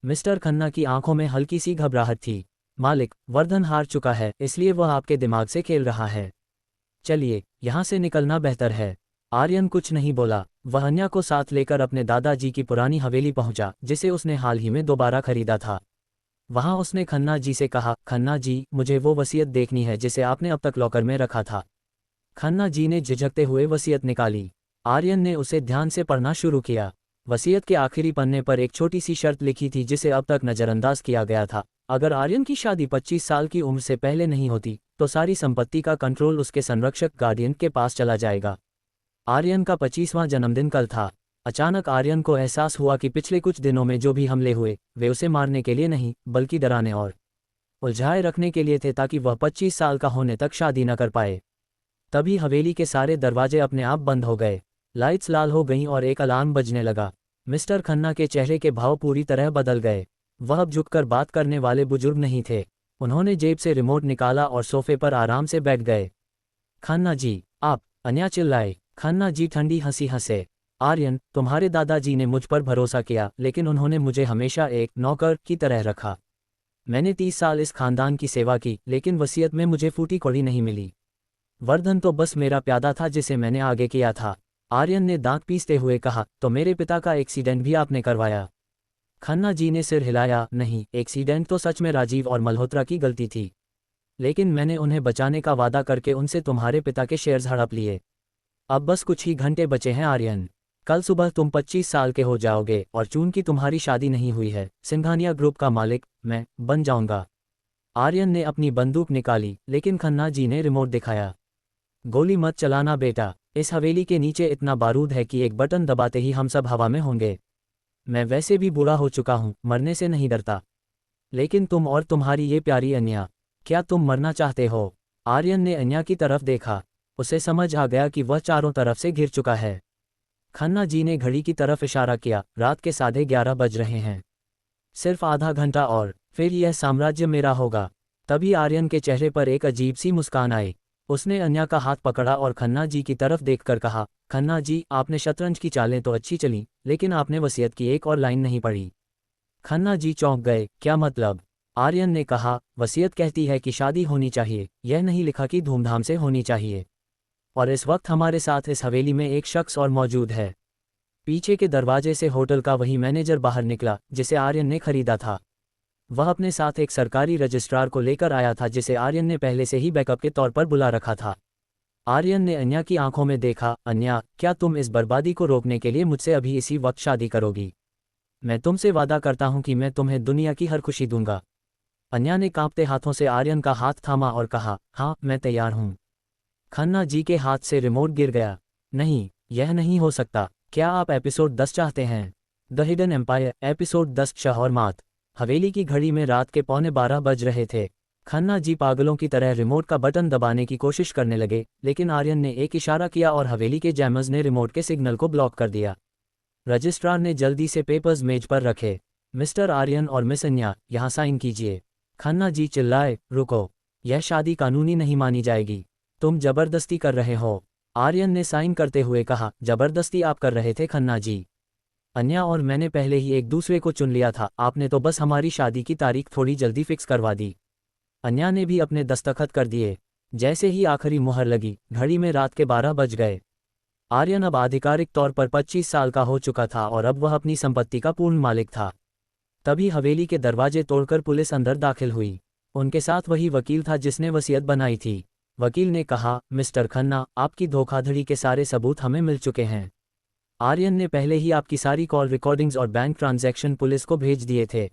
A: मिस्टर खन्ना की आंखों में हल्की सी घबराहट थी। मालिक, वर्धन हार चुका है, इसलिए वह आपके दिमाग से खेल रहा है। चलिए, यहाँ से निकलना बेहतर है। आर्यन कुछ नहीं बोला। वह अन्या को साथ लेकर अपने दादाजी की पुरानी हवेली पहुंचा, जिसे उसने हाल ही में दोबारा खरीदा था। वहां उसने खन्ना जी से कहा, खन्ना जी, मुझे वो वसीयत देखनी है जिसे आपने अब तक लॉकर में रखा था। खन्ना जी ने झिझकते हुए वसीयत निकाली। आर्यन ने उसे ध्यान से पढ़ना शुरू किया। वसीयत के आखिरी पन्ने पर एक छोटी सी शर्त लिखी थी जिसे अब तक नज़रअंदाज किया गया था। अगर आर्यन की शादी 25 साल की उम्र से पहले नहीं होती तो सारी संपत्ति का कंट्रोल उसके संरक्षक गार्डियन के पास चला जाएगा। आर्यन का 25वां जन्मदिन कल था। अचानक आर्यन को एहसास हुआ कि पिछले कुछ दिनों में जो भी हमले हुए वे उसे मारने के लिए नहीं, बल्कि डराने और उलझाए रखने के लिए थे, ताकि वह 25 साल का होने तक शादी न कर पाए। तभी हवेली के सारे दरवाजे अपने आप बंद हो गए। लाइट्स लाल हो गईं और एक अलार्म बजने लगा। मिस्टर खन्ना के चेहरे के भाव पूरी तरह बदल गए। वह अब झुककर बात करने वाले बुजुर्ग नहीं थे। उन्होंने जेब से रिमोट निकाला और सोफे पर आराम से बैठ गए। खन्ना जी, आप? अन्या चिल्लाए। खन्ना जी ठंडी हंसी हंसे। आर्यन, तुम्हारे दादाजी ने मुझ पर भरोसा किया, लेकिन उन्होंने मुझे हमेशा एक नौकर की तरह रखा। मैंने 30 साल इस खानदान की सेवा की, लेकिन वसीयत में मुझे फूटी कौड़ी नहीं मिली। वर्धन तो बस मेरा प्यादा था जिसे मैंने आगे किया था। आर्यन ने दांत पीसते हुए कहा, तो मेरे पिता का एक्सीडेंट भी आपने करवाया? खन्ना जी ने सिर हिलाया। नहीं, एक्सीडेंट तो सच में राजीव और मल्होत्रा की गलती थी, लेकिन मैंने उन्हें बचाने का वादा करके उनसे तुम्हारे पिता के शेयर्स हड़प लिए। अब बस कुछ ही घंटे बचे हैं आर्यन। कल सुबह तुम 25 साल के हो जाओगे और चूंकि तुम्हारी शादी नहीं हुई है, सिंघानिया ग्रुप का मालिक मैं बन जाऊंगा। आर्यन ने अपनी बंदूक निकाली, लेकिन खन्ना जी ने रिमोट दिखाया। गोली मत चलाना बेटा, इस हवेली के नीचे इतना बारूद है कि एक बटन दबाते ही हम सब हवा में होंगे। मैं वैसे भी बूढ़ा हो चुका हूँ, मरने से नहीं डरता। लेकिन तुम और तुम्हारी ये प्यारी अन्या, क्या तुम मरना चाहते हो? आर्यन ने अन्या की तरफ देखा। उसे समझ आ गया कि वह चारों तरफ से घिर चुका है। खन्ना जी ने घड़ी की तरफ इशारा किया। रात के 11:30 बज रहे हैं। सिर्फ आधा घंटा और फिर यह साम्राज्य मेरा होगा। तभी आर्यन के चेहरे पर एक अजीब सी मुस्कान आई। उसने अन्या का हाथ पकड़ा और खन्ना जी की तरफ देखकर कहा, खन्ना जी, आपने शतरंज की चालें तो अच्छी चली, लेकिन आपने वसीयत की एक और लाइन नहीं पढ़ी। खन्ना जी चौंक गए। क्या मतलब? आर्यन ने कहा, वसीयत कहती है कि शादी होनी चाहिए, यह नहीं लिखा कि धूमधाम से होनी चाहिए। और इस वक्त हमारे साथ इस हवेली में एक शख्स और मौजूद है। पीछे के दरवाजे से होटल का वही मैनेजर बाहर निकला जिसे आर्यन ने खरीदा था। वह अपने साथ एक सरकारी रजिस्ट्रार को लेकर आया था जिसे आर्यन ने पहले से ही बैकअप के तौर पर बुला रखा था। आर्यन ने अन्या की आंखों में देखा। अन्या, क्या तुम इस बर्बादी को रोकने के लिए मुझसे अभी इसी वक्त शादी करोगी? मैं तुमसे वादा करता हूं कि मैं तुम्हें दुनिया की हर खुशी दूंगा। अन्या ने कांपते हाथों से आर्यन का हाथ थामा और कहा, हाँ, मैं तैयार हूं। खन्ना जी के हाथ से रिमोट गिर गया। नहीं, यह नहीं हो सकता। क्या आप एपिसोड 10 चाहते हैं? द हिडन एम्पायर एपिसोड 10 शह और मात। हवेली की घड़ी में रात के 11:15 बज रहे थे। खन्ना जी पागलों की तरह रिमोट का बटन दबाने की कोशिश करने लगे, लेकिन आर्यन ने एक इशारा किया और हवेली के जैमर्स ने रिमोट के सिग्नल को ब्लॉक कर दिया। रजिस्ट्रार ने जल्दी से पेपर्स मेज पर रखे। मिस्टर आर्यन और मिस अन्या, यहाँ साइन कीजिए। खन्ना जी चिल्लाए, रुको, यह शादी कानूनी नहीं मानी जाएगी। तुम जबरदस्ती कर रहे हो। आर्यन ने साइन करते हुए कहा, जबरदस्ती आप कर रहे थे खन्ना जी। अन्या और मैंने पहले ही एक दूसरे को चुन लिया था, आपने तो बस हमारी शादी की तारीख थोड़ी जल्दी फिक्स करवा दी। अन्या ने भी अपने दस्तखत कर दिए। जैसे ही आखिरी मुहर लगी, घड़ी में रात के 12 बज गए। आर्यन अब आधिकारिक तौर पर 25 साल का हो चुका था और अब वह अपनी संपत्ति का पूर्ण मालिक था। तभी हवेली के दरवाजे तोड़कर पुलिस अंदर दाखिल हुई। उनके साथ वही वकील था जिसने वसीयत बनाई थी। वकील ने कहा, मिस्टर खन्ना, आपकी धोखाधड़ी के सारे सबूत हमें मिल चुके हैं। आर्यन ने पहले ही आपकी सारी कॉल रिकॉर्डिंग्स और बैंक ट्रांजैक्शन पुलिस को भेज दिए थे।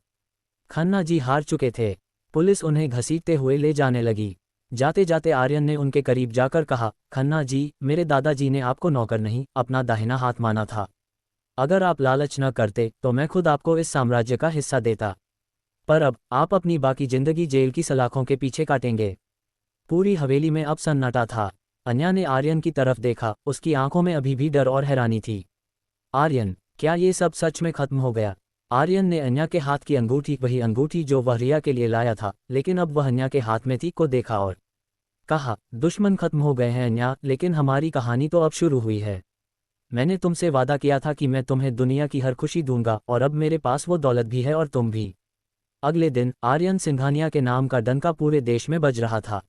A: खन्ना जी हार चुके थे। पुलिस उन्हें घसीटते हुए ले जाने लगी। जाते जाते आर्यन ने उनके करीब जाकर कहा, खन्ना जी, मेरे दादाजी ने आपको नौकर नहीं, अपना दाहिना हाथ माना था। अगर आप लालच न करते तो मैं खुद आपको इस साम्राज्य का हिस्सा देता। पर अब आप अपनी बाकी जिंदगी जेल की सलाखों के पीछे काटेंगे। पूरी हवेली में अब सन्नाटा था। अन्या ने आर्यन की तरफ देखा, उसकी आंखों में अभी भी डर और हैरानी थी। आर्यन, क्या ये सब सच में खत्म हो गया? आर्यन ने अन्या के हाथ की अंगूठी, वही अंगूठी जो वह रिया के लिए लाया था, लेकिन अब वह अन्या के हाथ में थी, को देखा और कहा, दुश्मन खत्म हो गए हैं अन्या, लेकिन हमारी कहानी तो अब शुरू हुई है। मैंने तुमसे वादा किया था कि मैं तुम्हें दुनिया की हर खुशी दूंगा और अब मेरे पास वो दौलत भी है और तुम भी। अगले दिन आर्यन सिंघानिया के नाम का डंका पूरे देश में बज रहा था।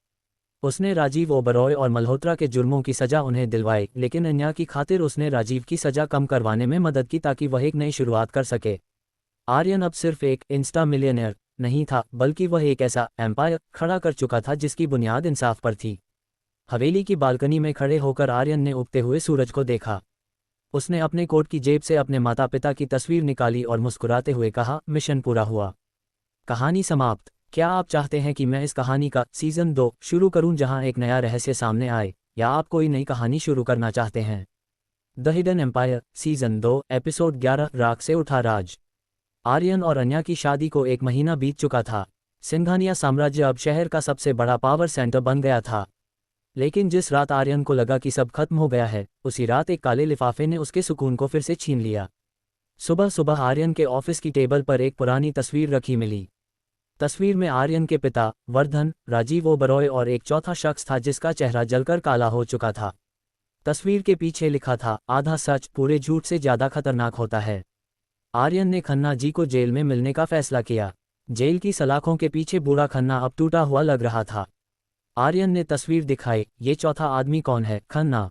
A: उसने राजीव ओबरॉय और मल्होत्रा के जुर्मों की सजा उन्हें दिलवाई, लेकिन अन्या की खातिर उसने राजीव की सजा कम करवाने में मदद की ताकि वह एक नई शुरुआत कर सके। आर्यन अब सिर्फ एक इंस्टा मिलियनेयर नहीं था, बल्कि वह एक ऐसा एम्पायर खड़ा कर चुका था जिसकी बुनियाद इंसाफ पर थी। हवेली की बालकनी में खड़े होकर आर्यन ने उगते हुए सूरज को देखा। उसने अपने कोट की जेब से अपने माता पिता की तस्वीर निकाली और मुस्कुराते हुए कहा, मिशन पूरा हुआ। कहानी समाप्त। क्या आप चाहते हैं कि मैं इस कहानी का सीजन 2 शुरू करूं जहां एक नया रहस्य सामने आए, या आप कोई नई कहानी शुरू करना चाहते हैं? The hidden empire season 2 episode 11 राख से उठा राज। आर्यन और अन्या की शादी को 1 महीना बीत चुका था। सिंघानिया साम्राज्य अब शहर का सबसे बड़ा पावर सेंटर बन गया था। लेकिन जिस रात आर्यन को लगा कि सब खत्म हो गया है, उसी रात एक काले लिफाफे ने उसके सुकून को फिर से छीन लिया। सुबह सुबह आर्यन के ऑफिस की टेबल पर एक पुरानी तस्वीर रखी मिली। तस्वीर में आर्यन के पिता वर्धन, राजीव ओबरॉय और एक चौथा शख्स था जिसका चेहरा जलकर काला हो चुका था। तस्वीर के पीछे लिखा था, आधा सच पूरे झूठ से ज्यादा खतरनाक होता है। आर्यन ने खन्ना जी को जेल में मिलने का फैसला किया। जेल की सलाखों के पीछे बूढ़ा खन्ना अब टूटा हुआ लग रहा था। आर्यन ने तस्वीर दिखाई, ये चौथा आदमी कौन है खन्ना?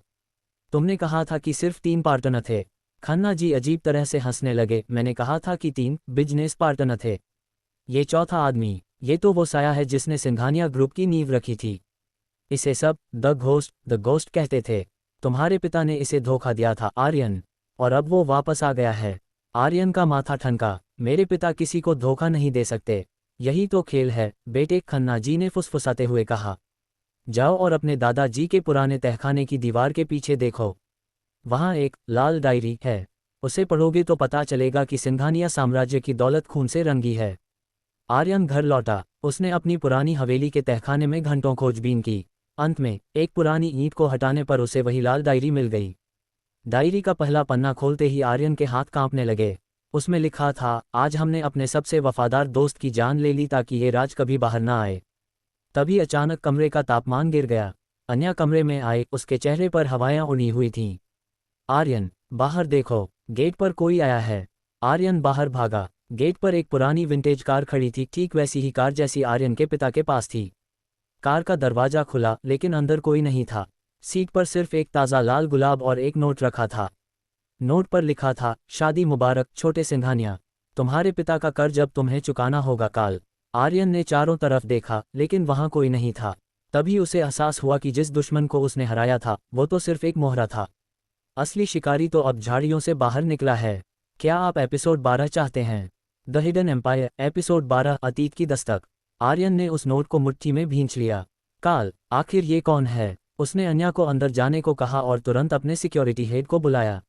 A: तुमने कहा था कि सिर्फ 3 पार्टनर थे। खन्ना जी अजीब तरह से हंसने लगे, मैंने कहा था कि 3 बिजनेस पार्टनर थे। ये चौथा आदमी, ये तो वो साया है जिसने सिंघानिया ग्रुप की नींव रखी थी। इसे सब द घोस्ट कहते थे। तुम्हारे पिता ने इसे धोखा दिया था आर्यन, और अब वो वापस आ गया है। आर्यन का माथा ठनका, मेरे पिता किसी को धोखा नहीं दे सकते। यही तो खेल है बेटे, खन्ना जी ने फुसफुसाते हुए कहा। जाओ और अपने दादाजी के पुराने तहखाने की दीवार के पीछे देखो। वहाँ एक लाल डायरी है, उसे पढ़ोगे तो पता चलेगा कि सिंघानिया साम्राज्य की दौलत खून से रंगी है। आर्यन घर लौटा। उसने अपनी पुरानी हवेली के तहखाने में घंटों खोजबीन की। अंत में एक पुरानी ईंट को हटाने पर उसे वही लाल डायरी मिल गई। डायरी का पहला पन्ना खोलते ही आर्यन के हाथ कांपने लगे। उसमें लिखा था, आज हमने अपने सबसे वफादार दोस्त की जान ले ली ताकि ये राज कभी बाहर ना आए। तभी अचानक कमरे का तापमान गिर गया। अन्या कमरे में आए, उसके चेहरे पर हवाएं उड़ी हुई थीं। आर्यन, बाहर देखो, गेट पर कोई आया है। आर्यन बाहर भागा। गेट पर एक पुरानी विंटेज कार खड़ी थी, ठीक वैसी ही कार जैसी आर्यन के पिता के पास थी। कार का दरवाजा खुला, लेकिन अंदर कोई नहीं था। सीट पर सिर्फ एक ताज़ा लाल गुलाब और एक नोट रखा था। नोट पर लिखा था, शादी मुबारक छोटे सिंघानिया, तुम्हारे पिता का कर्ज अब तुम्हें चुकाना होगा काल। आर्यन ने चारों तरफ देखा, लेकिन वहां कोई नहीं था। तभी उसे एहसास हुआ कि जिस दुश्मन को उसने हराया था वो तो सिर्फ एक मोहरा था। असली शिकारी तो अब झाड़ियों से बाहर निकला है। क्या आप एपिसोड 12 चाहते हैं? द हिडन एम्पायर एपिसोड 12 अतीत की दस्तक। आर्यन ने उस नोट को मुट्ठी में भींच लिया। काल, आखिर ये कौन है? उसने अन्या को अंदर जाने को कहा और तुरंत अपने सिक्योरिटी हेड को बुलाया।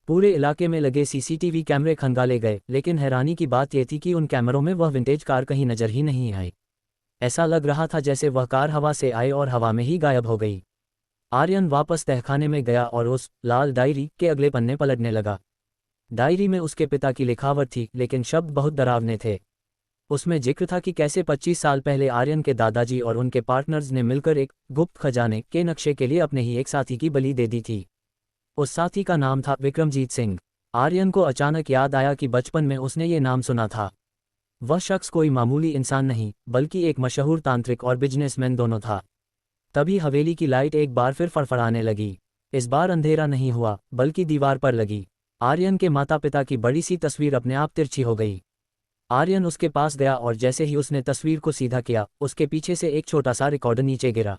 A: पूरे इलाके में लगे सीसीटीवी कैमरे खंगाले गए, लेकिन हैरानी की बात यह थी कि उन कैमरों में वह विंटेज कार कहीं नजर ही नहीं आई। ऐसा लग रहा था जैसे वह कार हवा से आई और हवा में ही गायब हो गई। आर्यन वापस तहखाने में गया और उस लाल डायरी के अगले पन्ने पलटने लगा। डायरी में उसके पिता की लिखावट थी, लेकिन शब्द बहुत डरावने थे। उसमें जिक्र था कि कैसे 25 साल पहले आर्यन के दादाजी और उनके पार्टनर्स ने मिलकर एक गुप्त खजाने के नक्शे के लिए अपने ही एक साथी की बलि दे दी थी। उस साथी का नाम था विक्रमजीत सिंह। आर्यन को अचानक याद आया कि बचपन में उसने ये नाम सुना था। वह शख्स कोई मामूली इंसान नहीं, बल्कि एक मशहूर तांत्रिक और बिजनेसमैन दोनों था। तभी हवेली की लाइट एक बार फिर फड़फड़ाने लगी। इस बार अंधेरा नहीं हुआ, बल्कि दीवार पर लगी आर्यन के माता पिता की बड़ी सी तस्वीर अपने आप तिरछी हो गई। आर्यन उसके पास गया और जैसे ही उसने तस्वीर को सीधा किया, उसके पीछे से एक छोटा सा रिकॉर्डर नीचे गिरा।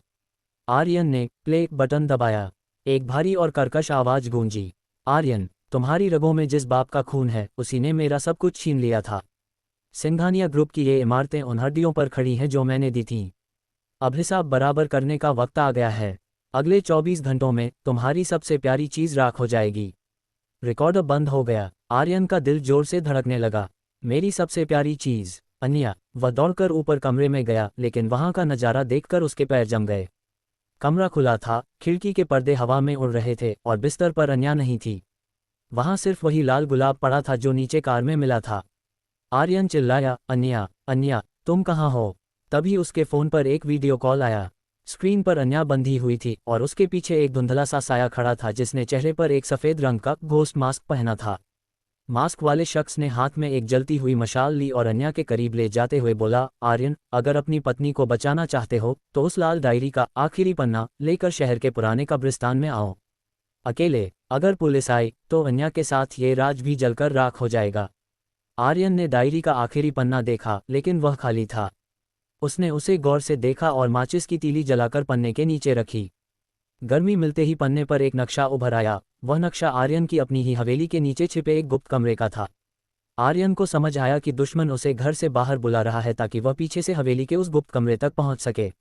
A: आर्यन ने प्ले बटन दबाया। एक भारी और कर्कश आवाज गूंजी, आर्यन, तुम्हारी रगों में जिस बाप का खून है, उसी ने मेरा सब कुछ छीन लिया था। सिंघानिया ग्रुप की ये इमारतें उन हड्डियों पर खड़ी हैं जो मैंने दी थीं। अब हिसाब बराबर करने का वक्त आ गया है। अगले 24 घंटों में तुम्हारी सबसे प्यारी चीज राख हो जाएगी। रिकॉर्डर बंद हो गया। आर्यन का दिल जोर से धड़कने लगा। मेरी सबसे प्यारी चीज, अन्या। वह दौड़कर ऊपर कमरे में गया, लेकिन वहां का नजारा देखकर उसके पैर जम गए। कमरा खुला था, खिड़की के पर्दे हवा में उड़ रहे थे और बिस्तर पर अन्या नहीं थी। वहां सिर्फ वही लाल गुलाब पड़ा था जो नीचे कार में मिला था। आर्यन चिल्लाया, अन्या, अन्या, तुम कहाँ हो? तभी उसके फोन पर एक वीडियो कॉल आया। स्क्रीन पर अन्या बंधी हुई थी और उसके पीछे एक धुंधला सा साया खड़ा था जिसने चेहरे पर एक सफेद रंग का घोस्ट मास्क पहना था। मास्क वाले शख्स ने हाथ में एक जलती हुई मशाल ली और अन्या के करीब ले जाते हुए बोला, आर्यन, अगर अपनी पत्नी को बचाना चाहते हो तो उस लाल डायरी का आखिरी पन्ना लेकर शहर के पुराने कब्रिस्तान में आओ। अकेले। अगर पुलिस आई तो अन्या के साथ ये राज भी जलकर राख हो जाएगा। आर्यन ने डायरी का आखिरी पन्ना देखा, लेकिन वह खाली था। उसने उसे गौर से देखा और माचिस की तीली जलाकर पन्ने के नीचे रखी। गर्मी मिलते ही पन्ने पर एक नक्शा उभर आया। वह नक्शा आर्यन की अपनी ही हवेली के नीचे छिपे एक गुप्त कमरे का था। आर्यन को समझ आया कि दुश्मन उसे घर से बाहर बुला रहा है ताकि वह पीछे से हवेली के उस गुप्त कमरे तक पहुंच सके।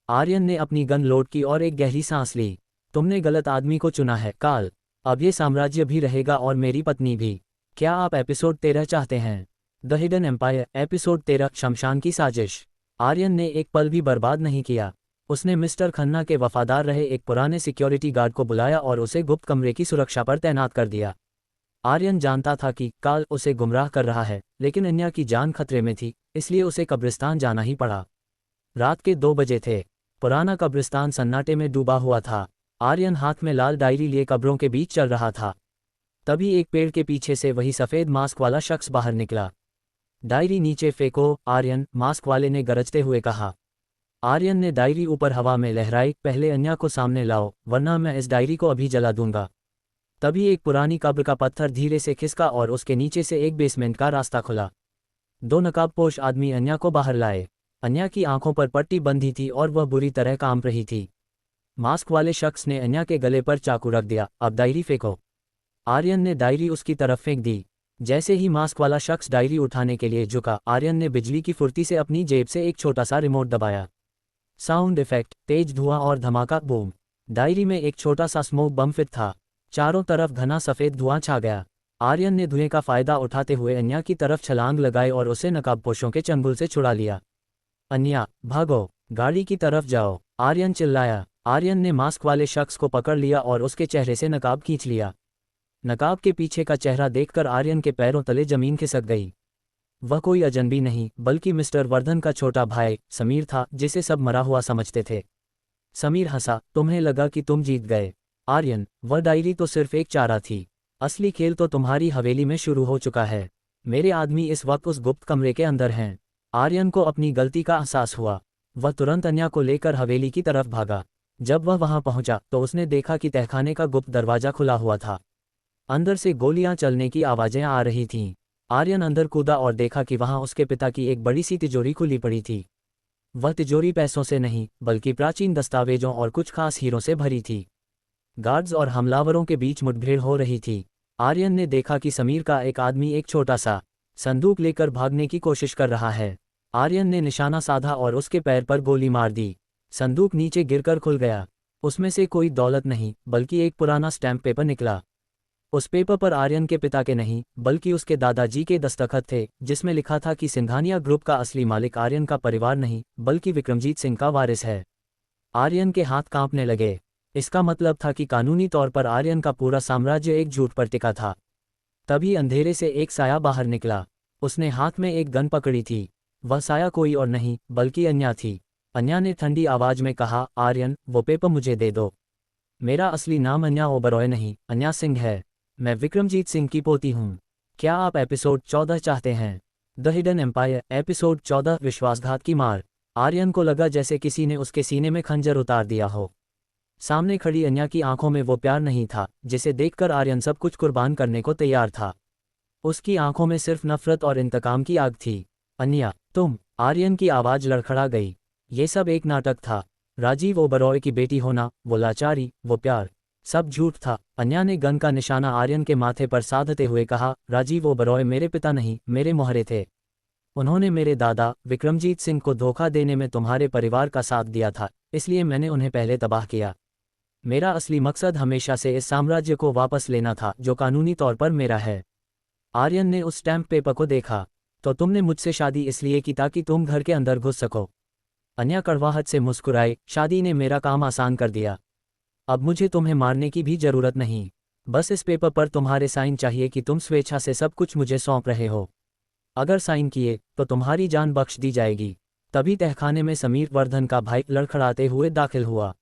A: आर्यन ने अपनी गन लोड की और एक गहरी सांस ली। तुमने गलत आदमी को चुना है, काल। अब ये साम्राज्य भी रहेगा और मेरी पत्नी भी। क्या आप एपिसोड 13 चाहते हैं? द हिडन एम्पायर, एपिसोड 13, शमशान की साजिश। आर्यन ने एक पल भी बर्बाद नहीं किया। उसने मिस्टर खन्ना के वफादार रहे एक पुराने सिक्योरिटी गार्ड को बुलाया और उसे गुप्त कमरे की सुरक्षा पर तैनात कर दिया। आर्यन जानता था कि काल उसे गुमराह कर रहा है, लेकिन अन्या की जान खतरे में थी, इसलिए उसे कब्रिस्तान जाना ही पड़ा। रात के 2 बजे थे। पुराना कब्रिस्तान सन्नाटे में डूबा हुआ था। आर्यन हाथ में लाल डायरी लिए कब्रों के बीच चल रहा था। तभी एक पेड़ के पीछे से वही सफ़ेद मास्क वाला शख्स बाहर निकला। डायरी नीचे फेंको, आर्यन, मास्क वाले ने गरजते हुए कहा। आर्यन ने डायरी ऊपर हवा में लहराई, पहले अन्या को सामने लाओ, वरना मैं इस डायरी को अभी जला दूंगा। तभी एक पुरानी कब्र का पत्थर धीरे से खिसका और उसके नीचे से एक बेसमेंट का रास्ता खुला। 2 नकाबपोश आदमी अन्या को बाहर लाए। अन्या की आंखों पर पट्टी बंधी थी और वह बुरी तरह कांप रही थी। मास्क वाले शख्स ने अन्या के गले पर चाकू रख दिया, अब डायरी फेंको। आर्यन ने डायरी उसकी तरफ फेंक दी। जैसे ही मास्क वाला शख्स डायरी उठाने के लिए झुका, आर्यन ने बिजली की फुर्ती से अपनी जेब से एक छोटा सा रिमोट दबाया। साउंड इफेक्ट, तेज धुआं और धमाका, बूम। डायरी में एक छोटा सा स्मोक बम फिट था। चारों तरफ घना सफ़ेद धुआं छा गया। आर्यन ने धुएं का फायदा उठाते हुए अन्या की तरफ छलांग लगाई और उसे नकाबपोशों के चंगुल से छुड़ा लिया। अन्या, भागो, गाड़ी की तरफ जाओ, आर्यन चिल्लाया। आर्यन ने मास्क वाले शख्स को पकड़ लिया और उसके चेहरे से नकाब खींच लिया। नकाब के पीछे का चेहरा देखकर आर्यन के पैरों तले जमीन खिसक गई। वह कोई अजनबी नहीं, बल्कि मिस्टर वर्धन का छोटा भाई समीर था, जिसे सब मरा हुआ समझते थे। समीर हंसा, तुम्हें लगा कि तुम जीत गए। आर्यन, वह डायरी तो सिर्फ एक चारा थी। असली खेल तो तुम्हारी हवेली में शुरू हो चुका है। मेरे आदमी इस वक्त उस गुप्त कमरे के अंदर हैं। आर्यन को अपनी गलती का एहसास हुआ। वह तुरंत अन्या को लेकर हवेली की तरफ भागा। जब वह वहां पहुंचा तो उसने देखा कि तहखाने का गुप्त दरवाजा खुला हुआ था। अंदर से गोलियां चलने की आवाजें आ रही थीं। आर्यन अंदर कूदा और देखा कि वहां उसके पिता की एक बड़ी सी तिजोरी खुली पड़ी थी। वह तिजोरी पैसों से नहीं, बल्कि प्राचीन दस्तावेजों और कुछ खास हीरों से भरी थी। गार्ड्स और हमलावरों के बीच मुठभेड़ हो रही थी। आर्यन ने देखा कि समीर का एक आदमी एक छोटा सा संदूक लेकर भागने की कोशिश कर रहा है। आर्यन ने निशाना साधा और उसके पैर पर गोली मार दी। संदूक नीचे गिरकर खुल गया। उसमें से कोई दौलत नहीं, बल्कि एक पुराना स्टैम्प पेपर निकला। उस पेपर पर आर्यन के पिता के नहीं बल्कि उसके दादाजी के दस्तखत थे, जिसमें लिखा था कि सिंघानिया ग्रुप का असली मालिक आर्यन का परिवार नहीं बल्कि विक्रमजीत सिंह का वारिस है। आर्यन के हाथ कांपने लगे। इसका मतलब था कि कानूनी तौर पर आर्यन का पूरा साम्राज्य एक झूठ पर टिका था। तभी अंधेरे से एक साया बाहर निकला। उसने हाथ में एक गन पकड़ी थी। वह साया कोई और नहीं बल्कि अन्या थी। अन्या ने ठंडी आवाज में कहा, आर्यन, वो पेपर मुझे दे दो। मेरा असली नाम अन्या ओबरॉय नहीं, अन्या सिंह है। मैं विक्रमजीत सिंह की पोती हूँ। क्या आप एपिसोड 14 चाहते हैं? द हिडन एम्पायर एपिसोड 14 विश्वासघात की मार। आर्यन को लगा जैसे किसी ने उसके सीने में खंजर उतार दिया हो। सामने खड़ी अन्या की आंखों में वो प्यार नहीं था जिसे देखकर आर्यन सब कुछ कुर्बान करने को तैयार था। उसकी आंखों में सिर्फ नफरत और इंतकाम की आग थी। अन्या, तुम? आर्यन की आवाज लड़खड़ा गई। ये सब एक नाटक था। राजीव ओबरॉय की बेटी होना, वो लाचारी, वो प्यार, सब झूठ था। अन्या ने गन का निशाना आर्यन के माथे पर साधते हुए कहा, राजीव ओबरॉय मेरे पिता नहीं, मेरे मोहरे थे। उन्होंने मेरे दादा विक्रमजीत सिंह को धोखा देने में तुम्हारे परिवार का साथ दिया था, इसलिए मैंने उन्हें पहले तबाह किया। मेरा असली मकसद हमेशा से इस साम्राज्य को वापस लेना था जो कानूनी तौर पर मेरा है। आर्यन ने उस स्टैम्प पेपर को देखा। तो तुमने मुझसे शादी इसलिए की ताकि तुम घर के अंदर घुस सको? अन्या कड़वाहट से मुस्कुराए, शादी ने मेरा काम आसान कर दिया। अब मुझे तुम्हें मारने की भी जरूरत नहीं। बस इस पेपर पर तुम्हारे साइन चाहिए कि तुम स्वेच्छा से सब कुछ मुझे सौंप रहे हो। अगर साइन किए तो तुम्हारी जान बख्श दी जाएगी। तभी तहखाने में समीर वर्धन का भाई लड़खड़ाते हुए दाखिल हुआ।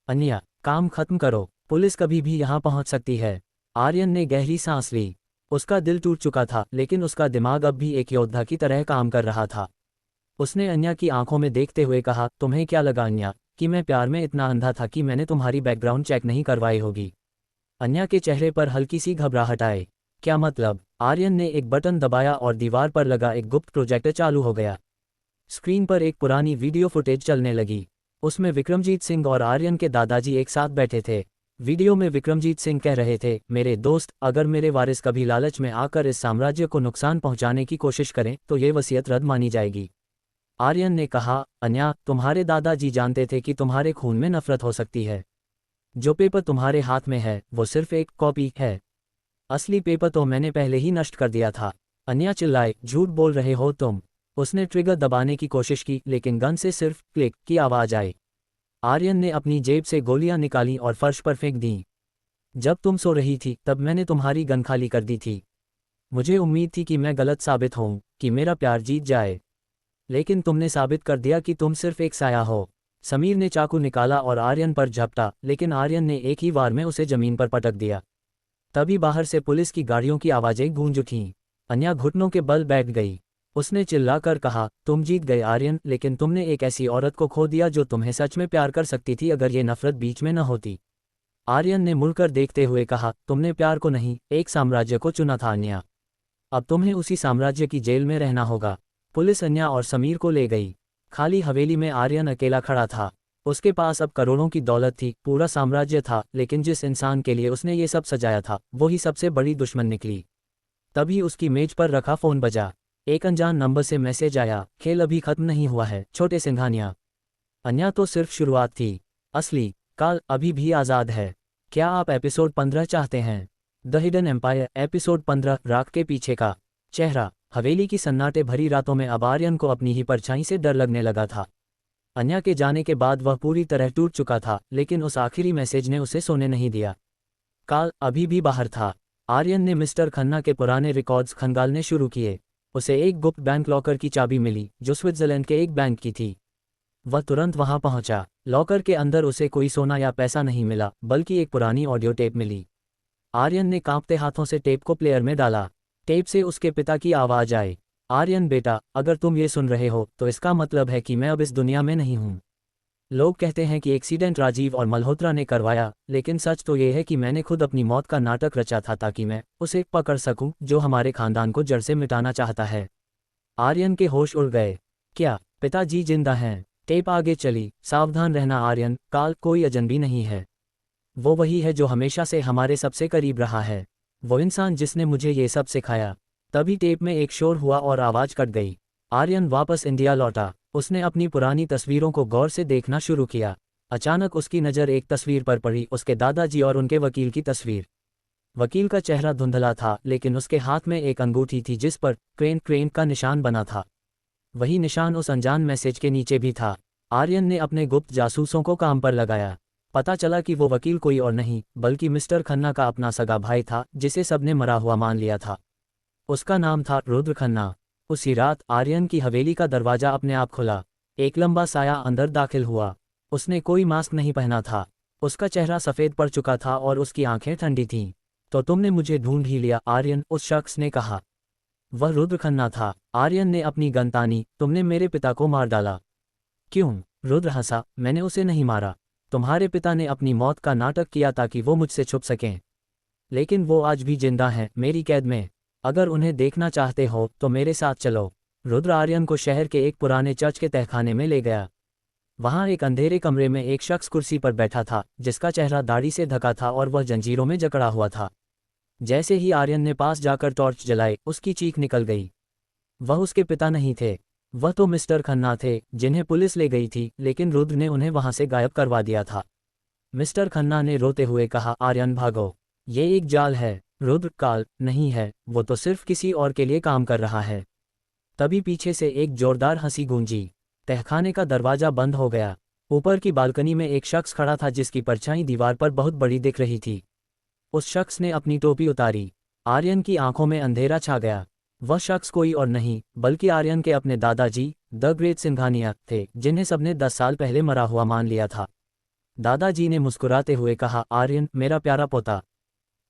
A: अन्या, काम खत्म करो, पुलिस कभी भी यहाँ पहुँच सकती है। आर्यन ने गहरी सांस ली। उसका दिल टूट चुका था लेकिन उसका दिमाग अब भी एक योद्धा की तरह काम कर रहा था। उसने अन्या की आंखों में देखते हुए कहा, तुम्हें क्या लगा अन्या कि मैं प्यार में इतना अंधा था कि मैंने तुम्हारी बैकग्राउंड चेक नहीं करवाई होगी? अन्या के चेहरे पर हल्की सी घबराहट आए। क्या मतलब? आर्यन ने एक बटन दबाया और दीवार पर लगा एक गुप्त प्रोजेक्टर चालू हो गया। स्क्रीन पर एक पुरानी वीडियो फुटेज चलने लगी। उसमें विक्रमजीत सिंह और आर्यन के दादाजी एक साथ बैठे थे। वीडियो में विक्रमजीत सिंह कह रहे थे, मेरे दोस्त, अगर मेरे वारिस कभी लालच में आकर इस साम्राज्य को नुकसान पहुंचाने की कोशिश करें तो ये वसीयत रद्द मानी जाएगी। आर्यन ने कहा, अन्या, तुम्हारे दादाजी जानते थे कि तुम्हारे खून में नफरत हो सकती है। जो पेपर तुम्हारे हाथ में है वो सिर्फ एक कॉपी है। असली पेपर तो मैंने पहले ही नष्ट कर दिया था। अन्या चिल्लाए, झूठ बोल रहे हो तुम। उसने ट्रिगर दबाने की कोशिश की लेकिन गन से सिर्फ क्लिक की आवाज आई। आर्यन ने अपनी जेब से गोलियां निकाली और फर्श पर फेंक दी। जब तुम सो रही थी तब मैंने तुम्हारी गन खाली कर दी थी। मुझे उम्मीद थी कि मैं गलत साबित होऊं, कि मेरा प्यार जीत जाए। लेकिन तुमने साबित कर दिया कि तुम सिर्फ एक साया हो। समीर ने चाकू निकाला और आर्यन पर झपटा लेकिन आर्यन ने एक ही वार में उसे जमीन पर पटक दिया। तभी बाहर से पुलिस की गाड़ियों की आवाजें गूंज उठीं। अन्या घुटनों के बल बैठ गई। उसने चिल्लाकर कहा, तुम जीत गए आर्यन, लेकिन तुमने एक ऐसी औरत को खो दिया जो तुम्हें सच में प्यार कर सकती थी अगर ये नफरत बीच में न होती। आर्यन ने मुड़कर देखते हुए कहा, तुमने प्यार को नहीं, एक साम्राज्य को चुना था अन्या। अब तुम्हें उसी साम्राज्य की जेल में रहना होगा। पुलिस अन्या और समीर को ले गई। खाली हवेली में आर्यन अकेला खड़ा था। उसके पास अब करोड़ों की दौलत थी, पूरा साम्राज्य था, लेकिन जिस इंसान के लिए उसने ये सब सजाया था वो ही सबसे बड़ी दुश्मन निकली। तभी उसकी मेज पर रखा फोन बजा। एक अनजान नंबर से मैसेज आया, खेल अभी खत्म नहीं हुआ है छोटे सिंघानिया। अन्या तो सिर्फ शुरुआत थी, असली काल अभी भी आज़ाद है। क्या आप एपिसोड 15 चाहते हैं? द हिडन एम्पायर एपिसोड 15 राख के पीछे का चेहरा। हवेली की सन्नाटे भरी रातों में अब आर्यन को अपनी ही परछाई से डर लगने लगा था। अन्या के जाने के बाद वह पूरी तरह टूट चुका था लेकिन उस आखिरी मैसेज ने उसे सोने नहीं दिया। काल अभी भी बाहर था। आर्यन ने मिस्टर खन्ना के पुराने रिकॉर्ड्स खंगालने शुरू किए। उसे एक गुप्त बैंक लॉकर की चाबी मिली जो स्विट्जरलैंड के एक बैंक की थी। वह तुरंत वहां पहुंचा। लॉकर के अंदर उसे कोई सोना या पैसा नहीं मिला बल्कि एक पुरानी ऑडियो टेप मिली। आर्यन ने कांपते हाथों से टेप को प्लेयर में डाला। टेप से उसके पिता की आवाज आई, आर्यन बेटा, अगर तुम ये सुन रहे हो तो इसका मतलब है कि मैं अब इस दुनिया में नहीं हूं। लोग कहते हैं कि एक्सीडेंट राजीव और मल्होत्रा ने करवाया, लेकिन सच तो ये है कि मैंने खुद अपनी मौत का नाटक रचा था ताकि मैं उसे पकड़ सकूं जो हमारे खानदान को जड़ से मिटाना चाहता है। आर्यन के होश उड़ गए। क्या पिताजी जिंदा हैं? टेप आगे चली, सावधान रहना आर्यन, काल कोई अजनबी नहीं है। वो वही है जो हमेशा से हमारे सबसे करीब रहा है, वो इंसान जिसने मुझे ये सब सिखाया। तभी टेप में एक शोर हुआ और आवाज कट गई। आर्यन वापस इंडिया लौटा। उसने अपनी पुरानी तस्वीरों को गौर से देखना शुरू किया। अचानक उसकी नज़र एक तस्वीर पर पड़ी, उसके दादाजी और उनके वकील की तस्वीर। वकील का चेहरा धुंधला था, लेकिन उसके हाथ में एक अंगूठी थी जिस पर क्रेन का निशान बना था। वही निशान उस अनजान मैसेज के नीचे भी था। आर्यन ने अपने गुप्त जासूसों को काम पर लगाया। पता चला कि वो वकील कोई और नहीं बल्कि मिस्टर खन्ना का अपना सगा भाई था, जिसे सबने मरा हुआ मान लिया था। उसका नाम था रुद्र खन्ना। उसी रात आर्यन की हवेली का दरवाजा अपने आप खुला। एक लंबा साया अंदर दाखिल हुआ। उसने कोई मास्क नहीं पहना था। उसका चेहरा सफ़ेद पड़ चुका था और उसकी आंखें ठंडी थीं। तो तुमने मुझे ढूंढ ही लिया आर्यन, उस शख्स ने कहा। वह रुद्र खन्ना था। आर्यन ने अपनी गन तानी। तुमने मेरे पिता को मार डाला। क्यों? रुद्र हंसा। मैंने उसे नहीं मारा। तुम्हारे पिता ने अपनी मौत का नाटक किया ताकि वो मुझसे छुप सकें। लेकिन वो आज भी जिंदा हैं, मेरी कैद में। अगर उन्हें देखना चाहते हो तो मेरे साथ चलो। रुद्र आर्यन को शहर के एक पुराने चर्च के तहखाने में ले गया। वहां एक अंधेरे कमरे में एक शख्स कुर्सी पर बैठा था, जिसका चेहरा दाढ़ी से ढका था और वह जंजीरों में जकड़ा हुआ था। जैसे ही आर्यन ने पास जाकर टॉर्च जलाई, उसकी चीख निकल गई। वह उसके पिता नहीं थे। वह तो मिस्टर खन्ना थे, जिन्हें पुलिस ले गई थी, लेकिन रुद्र ने उन्हें वहां से गायब करवा दिया था। मिस्टर खन्ना ने रोते हुए कहा, आर्यन भागो। ये एक जाल है। रुद्र, काल नहीं है, वो तो सिर्फ किसी और के लिए काम कर रहा है। तभी पीछे से एक जोरदार हंसी गूंजी। तहखाने का दरवाजा बंद हो गया। ऊपर की बालकनी में एक शख्स खड़ा था जिसकी परछाई दीवार पर बहुत बड़ी दिख रही थी। उस शख्स ने अपनी टोपी उतारी। आर्यन की आंखों में अंधेरा छा गया। वह शख्स कोई और नहीं बल्कि आर्यन के अपने दादाजी द ग्रेट सिंघानिया थे, जिन्हें सबने 10 साल पहले मरा हुआ मान लिया था। दादाजी ने मुस्कुराते हुए कहा, आर्यन मेरा प्यारा पोता,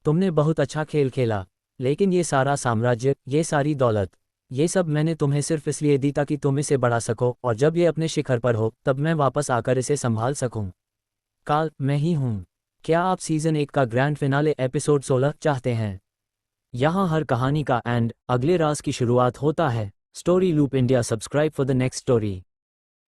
A: तुमने बहुत अच्छा खेल खेला। लेकिन ये सारा साम्राज्य, ये सारी दौलत, ये सब मैंने तुम्हें सिर्फ इसलिए दी ताकि तुम इसे बढ़ा सको, और जब ये अपने शिखर पर हो तब मैं वापस आकर इसे संभाल सकूं। काल मैं ही हूं। क्या आप सीजन 1 का ग्रैंड फिनाले एपिसोड 16 चाहते हैं? यहाँ हर कहानी का एंड, अगले राज की शुरुआत होता है। Story loop India, subscribe for the next story.